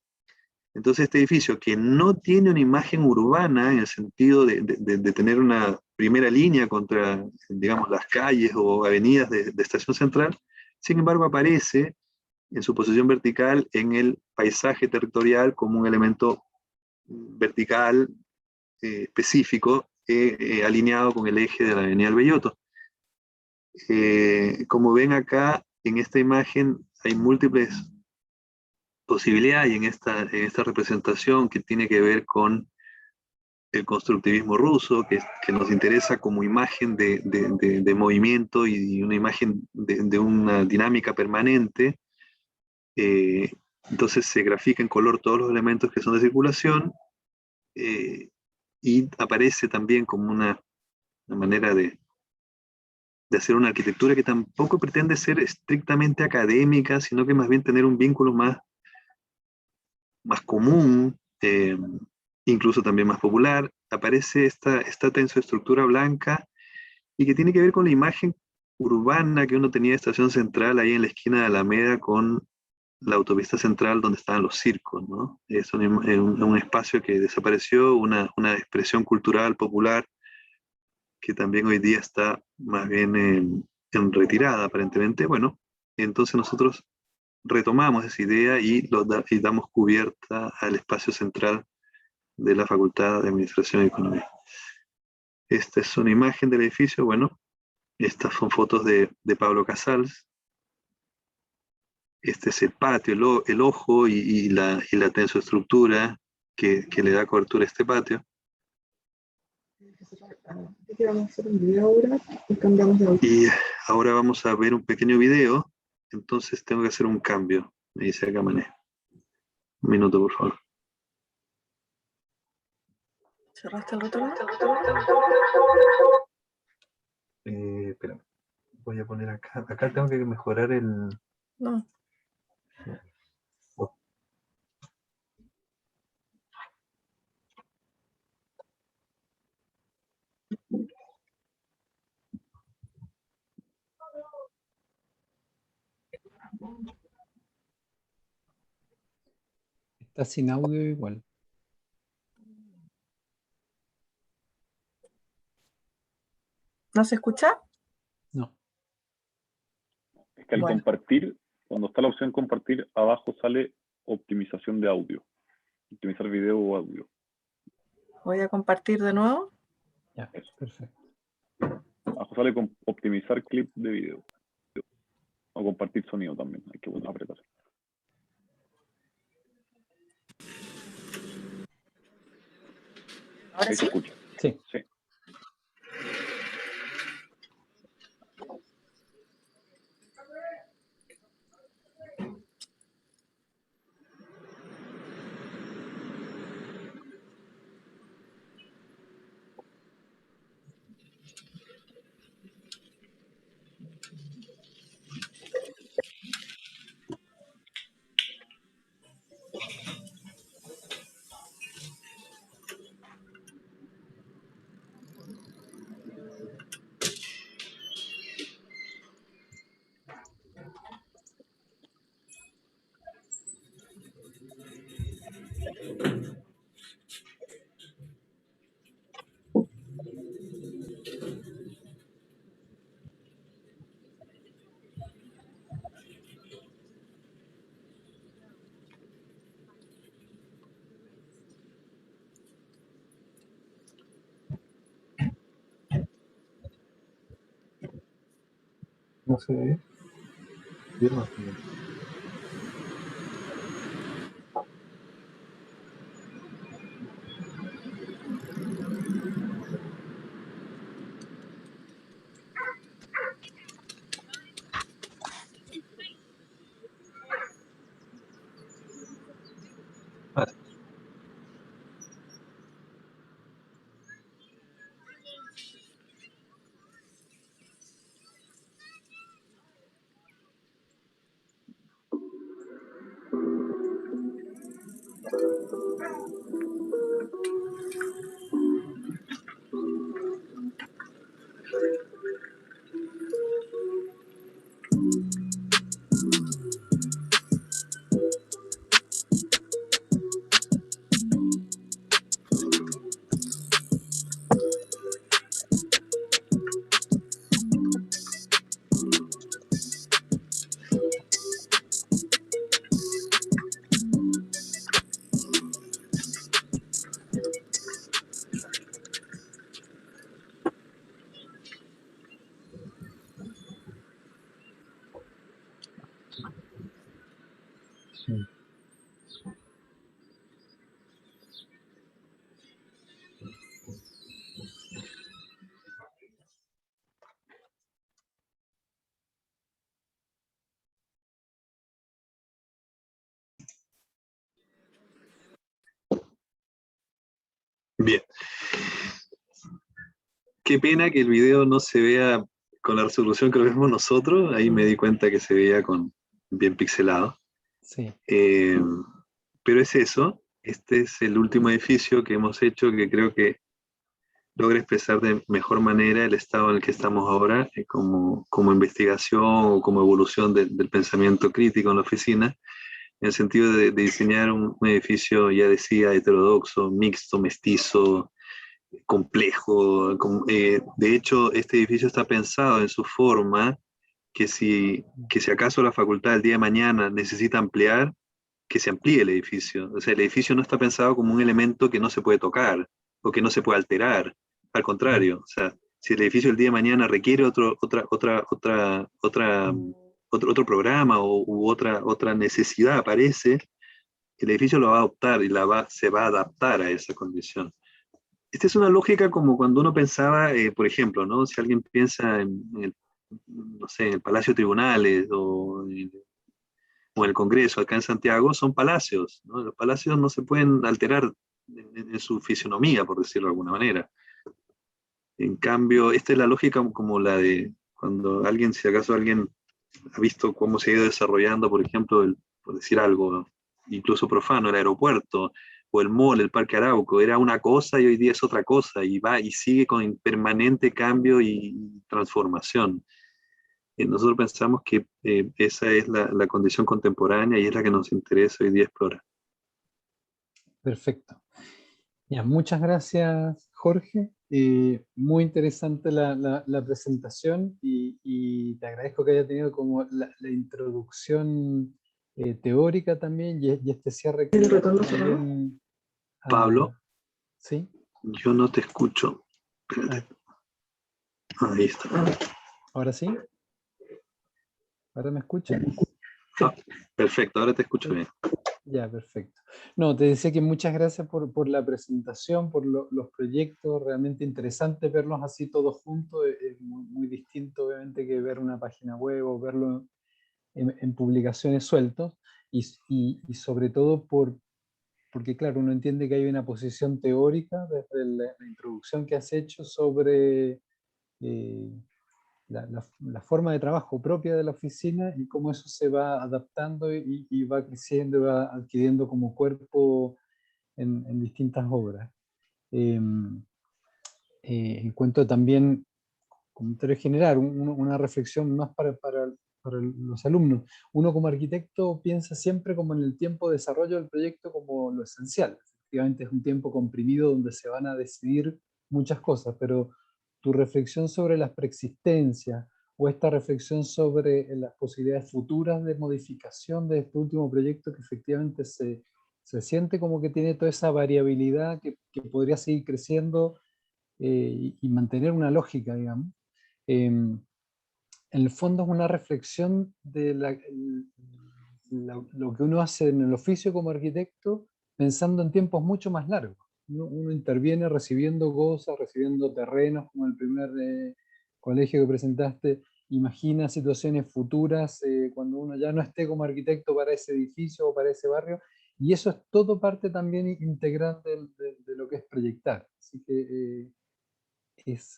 Entonces este edificio, que no tiene una imagen urbana en el sentido de tener una primera línea contra, digamos, las calles o avenidas de Estación Central, sin embargo aparece en su posición vertical en el paisaje territorial como un elemento vertical específico, alineado con el eje de la avenida El Belloto. Como ven acá, en esta imagen hay múltiples posibilidades en esta representación que tiene que ver con el constructivismo ruso, que nos interesa como imagen de movimiento y una imagen de una dinámica permanente. Entonces se grafica en color todos los elementos que son de circulación, y aparece también como una manera de hacer una arquitectura que tampoco pretende ser estrictamente académica, sino que más bien tener un vínculo más común, incluso también más popular. Aparece esta tensoestructura blanca y que tiene que ver con la imagen urbana que uno tenía de Estación Central ahí en la esquina de Alameda con la autopista central donde estaban los circos, ¿no? Es un espacio que desapareció, una expresión cultural popular que también hoy día está más bien en retirada aparentemente. Bueno, entonces nosotros retomamos esa idea y damos cubierta al espacio central de la Facultad de Administración y Economía. Esta es una imagen del edificio. Bueno, estas son fotos de Pablo Casals. Este es el patio, el ojo y la tensoestructura que le da cobertura a este patio. Y ahora vamos a ver un pequeño video, entonces tengo que hacer un cambio. Me dice acá Mané. Un minuto, por favor. ¿Cerraste el retorno? Espera, voy a poner acá. Acá tengo que mejorar el... No. Oh. Está sin audio igual. ¿No se escucha? No. Es que al compartir, cuando está la opción compartir, abajo sale optimización de audio. Optimizar video o audio. Voy a compartir de nuevo. Ya, perfecto. Abajo sale con optimizar clip de video. O compartir sonido también. Hay que apretar. ¿Ahora Ahí sí? se escucha. Sí. Sí. No sé. Bien, no sé. Sí. Bien. Qué pena que el video no se vea con la resolución que lo vemos nosotros. Ahí me di cuenta que se veía bien pixelado. Sí. Pero es eso. Este es el último edificio que hemos hecho que creo que logra expresar de mejor manera el estado en el que estamos ahora, como investigación o como evolución del pensamiento crítico en la oficina, en el sentido de diseñar un edificio, ya decía, heterodoxo, mixto, mestizo, complejo. De hecho, este edificio está pensado en su forma que si acaso la facultad el día de mañana necesita ampliar, que se amplíe el edificio. O sea, el edificio no está pensado como un elemento que no se puede tocar o que no se puede alterar. Al contrario, o sea, si el edificio el día de mañana requiere otro programa u otra necesidad aparece, el edificio lo va a adoptar y se va a adaptar a esa condición. Esta es una lógica como cuando uno pensaba, por ejemplo, ¿no? Si alguien piensa no sé, en el Palacio de Tribunales o en el Congreso acá en Santiago, son palacios, ¿no? Los palacios no se pueden alterar en su fisionomía, por decirlo de alguna manera. En cambio, esta es la lógica como la de cuando si acaso alguien ha visto cómo se ha ido desarrollando, por ejemplo, por decir algo, ¿no? Incluso profano, el aeropuerto, o el mall, el Parque Arauco, era una cosa y hoy día es otra cosa, y va y sigue con permanente cambio y transformación. Nosotros pensamos que esa es la condición contemporánea y es la que nos interesa hoy día explorar. Perfecto. Ya, muchas gracias, Jorge. Muy interesante la presentación y te agradezco que haya tenido como la introducción teórica también y este cierre que también... Pablo, ¿sí? yo no te escucho. Espérate. Ahí está. ¿Ahora sí? ¿Ahora me escuchas? Perfecto, ahora te escucho bien. Ya, perfecto. No, te decía que muchas gracias por la presentación, por los proyectos, realmente interesante verlos así todos juntos, es muy distinto obviamente que ver una página web o verlo en publicaciones sueltos y sobre todo porque claro, uno entiende que hay una posición teórica desde la introducción que has hecho sobre la forma de trabajo propia de la oficina y cómo eso se va adaptando y va creciendo y va adquiriendo como cuerpo en distintas obras. Encuentro también, comentario general, una reflexión más para los alumnos. Uno como arquitecto piensa siempre como en el tiempo de desarrollo del proyecto como lo esencial. Efectivamente es un tiempo comprimido donde se van a decidir muchas cosas, pero tu reflexión sobre las preexistencias o esta reflexión sobre las posibilidades futuras de modificación de este último proyecto que efectivamente se siente como que tiene toda esa variabilidad que podría seguir creciendo y mantener una lógica, digamos. En el fondo es una reflexión de lo que uno hace en el oficio como arquitecto pensando en tiempos mucho más largos. Uno interviene recibiendo cosas, recibiendo terrenos, como el primer colegio que presentaste, imagina situaciones futuras cuando uno ya no esté como arquitecto para ese edificio o para ese barrio, y eso es todo parte también integral de lo que es proyectar. Así que es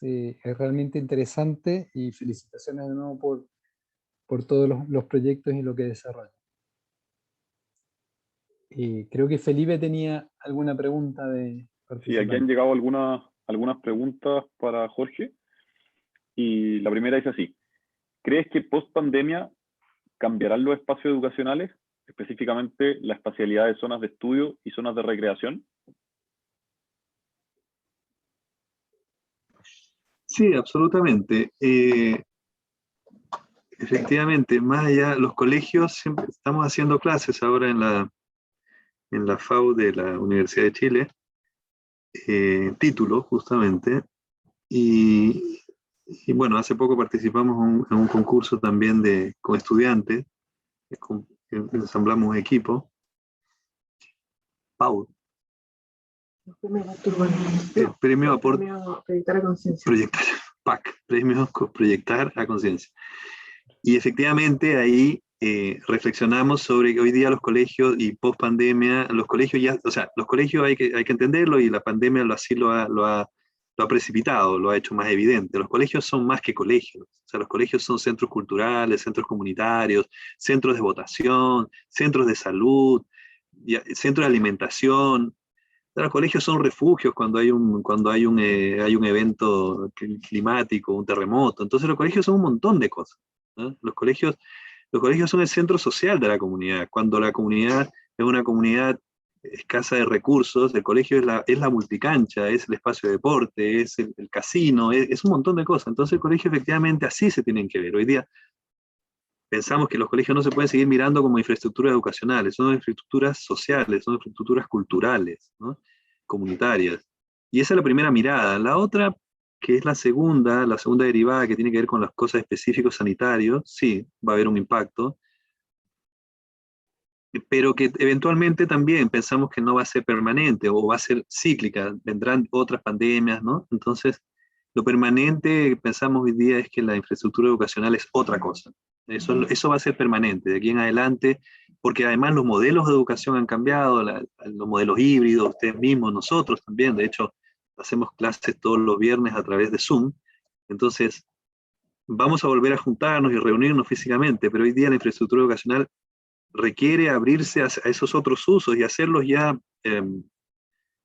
realmente interesante y felicitaciones de nuevo por todos los proyectos y lo que desarrollan. Creo que Felipe tenía alguna pregunta de participante. Sí, aquí han llegado algunas preguntas para Jorge. Y la primera es así. ¿Crees que post pandemia cambiarán los espacios educacionales, específicamente la espacialidad de zonas de estudio y zonas de recreación? Sí, absolutamente. Efectivamente, más allá, los colegios, siempre estamos haciendo clases ahora en la FAU de la Universidad de Chile, título justamente, y bueno, hace poco participamos en un concurso también con estudiantes, ensamblamos un equipo. Paul. El premio aporte. Proyectar a conciencia. Proyectar, PAC, premio Proyectar a Conciencia. Y efectivamente ahí reflexionamos sobre que hoy día los colegios y post pandemia, los colegios ya, o sea, los colegios hay que entenderlo, y la pandemia así lo ha precipitado, lo ha hecho más evidente. Los colegios son más que colegios. O sea, los colegios son centros culturales, centros comunitarios, centros de votación, centros de salud, centros de alimentación. Los colegios son refugios cuando hay un evento climático, un terremoto. Entonces los colegios son un montón de cosas, ¿no? Los colegios son el centro social de la comunidad. Cuando la comunidad es una comunidad escasa de recursos, el colegio es la multicancha, es el espacio de deporte, es el casino, es un montón de cosas. Entonces el colegio efectivamente así se tienen que ver. Hoy día pensamos que los colegios no se pueden seguir mirando como infraestructuras educacionales, son infraestructuras sociales, son infraestructuras culturales, ¿no? Comunitarias. Y esa es la primera mirada. La otra, que es la segunda derivada, que tiene que ver con las cosas específicos sanitarios, sí, va a haber un impacto, pero que eventualmente también pensamos que no va a ser permanente o va a ser cíclica, vendrán otras pandemias, ¿no? Entonces, lo permanente pensamos hoy día es que la infraestructura educacional es otra cosa. Eso va a ser permanente de aquí en adelante, porque además los modelos de educación han cambiado, los modelos híbridos, ustedes mismos, nosotros también, de hecho, hacemos clases todos los viernes a través de Zoom, entonces vamos a volver a juntarnos y reunirnos físicamente, pero hoy día la infraestructura educacional requiere abrirse a esos otros usos y hacerlos ya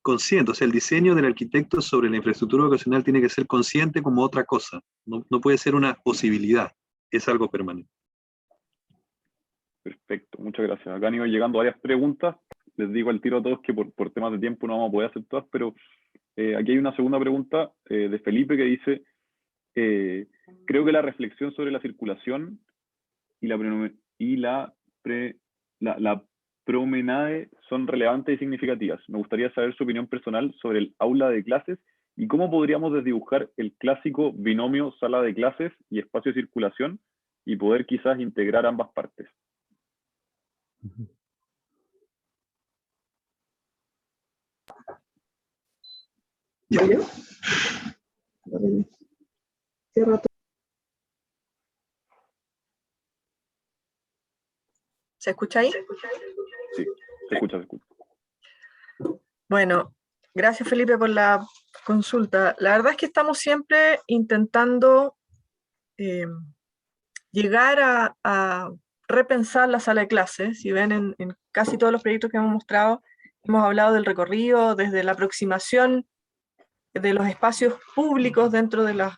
conscientes. O sea, el diseño del arquitecto sobre la infraestructura educacional tiene que ser consciente como otra cosa, no puede ser una posibilidad, es algo permanente. Perfecto, muchas gracias. Acá han ido llegando varias preguntas. Les digo al tiro a todos que por temas de tiempo no vamos a poder hacer todas, pero aquí hay una segunda pregunta de Felipe que dice, creo que la reflexión sobre la circulación y la promenade son relevantes y significativas. Me gustaría saber su opinión personal sobre el aula de clases y cómo podríamos desdibujar el clásico binomio sala de clases y espacio de circulación y poder quizás integrar ambas partes. Ya. ¿Se escucha ahí? Sí, se escucha. Bueno, gracias Felipe por la consulta. La verdad es que estamos siempre intentando llegar a repensar la sala de clases. Si ven en casi todos los proyectos que hemos mostrado, hemos hablado del recorrido, desde la aproximación de los espacios públicos dentro de los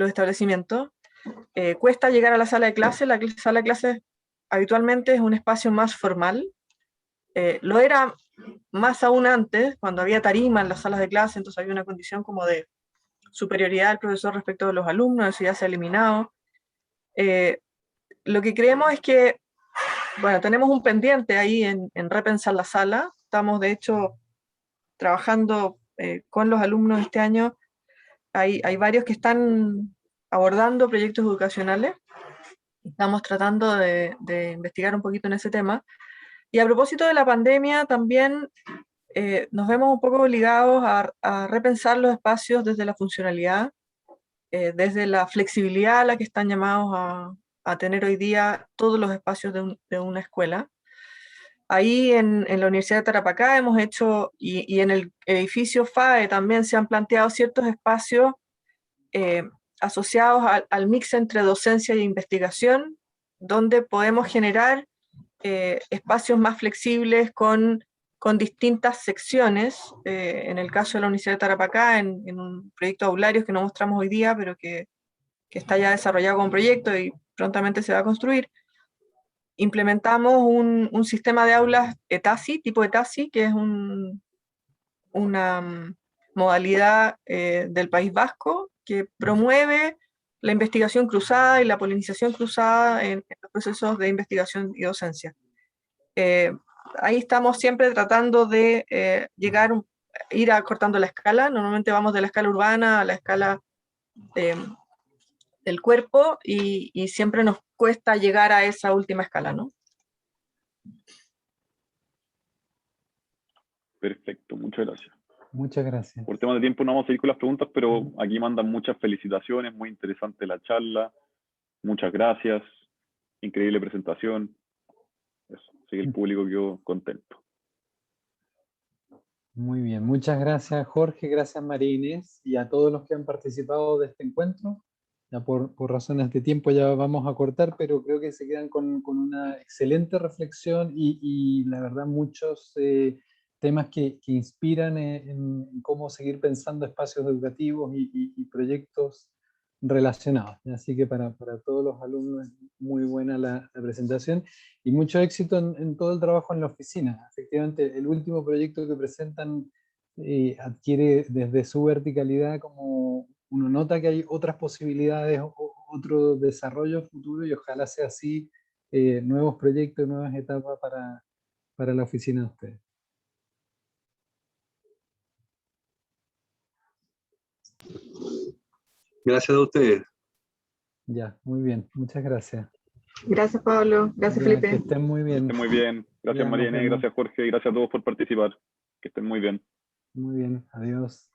establecimientos. Cuesta llegar a la sala de clases. La sala de clases habitualmente es un espacio más formal. Lo era más aún antes, cuando había tarima en las salas de clase, entonces había una condición como de superioridad del profesor respecto de los alumnos, eso ya se ha eliminado. Lo que creemos es que, bueno, tenemos un pendiente ahí en repensar la sala. Estamos, de hecho, trabajando con los alumnos este año. Hay varios que están abordando proyectos educacionales. Estamos tratando de investigar un poquito en ese tema. Y a propósito de la pandemia, también nos vemos un poco obligados a repensar los espacios desde la funcionalidad, desde la flexibilidad a la que están llamados a tener hoy día todos los espacios de una escuela. Ahí en la Universidad de Tarapacá hemos hecho, y en el edificio FAE también se han planteado ciertos espacios asociados al mix entre docencia e investigación, donde podemos generar espacios más flexibles con distintas secciones. En el caso de la Universidad de Tarapacá, en un proyecto de aularios que no mostramos hoy día, pero que está ya desarrollado como proyecto y prontamente se va a construir, implementamos un sistema de aulas ETASI, tipo ETASI, que es una modalidad del País Vasco que promueve la investigación cruzada y la polinización cruzada en los procesos de investigación y docencia. Ahí estamos siempre tratando de ir acortando la escala. Normalmente vamos de la escala urbana a la escala del cuerpo y siempre nos cuesta llegar a esa última escala, ¿no? Perfecto, muchas gracias. Muchas gracias. Por temas de tiempo no vamos a seguir con las preguntas, pero aquí mandan muchas felicitaciones, muy interesante la charla, muchas gracias, increíble presentación. Eso, así que el público quedó contento. Muy bien, muchas gracias Jorge, gracias María Inés y a todos los que han participado de este encuentro. Ya por razones de tiempo ya vamos a cortar, pero creo que se quedan con una excelente reflexión y la verdad muchos temas que inspiran en cómo seguir pensando espacios educativos y proyectos relacionados. Así que para todos los alumnos es muy buena la presentación y mucho éxito en todo el trabajo en la oficina. Efectivamente, el último proyecto que presentan adquiere desde su verticalidad, como uno nota que hay otras posibilidades, otro desarrollo futuro y ojalá sea así, nuevos proyectos, nuevas etapas para la oficina de ustedes. Gracias a ustedes. Ya, muy bien, muchas gracias. Gracias, Pablo. Gracias, Ya, Felipe. que estén muy Que bien. estén muy bien. Gracias Ya, María nos Inés, vemos. gracias Jorge, y gracias a todos por participar. Que estén muy bien. Muy bien, adiós.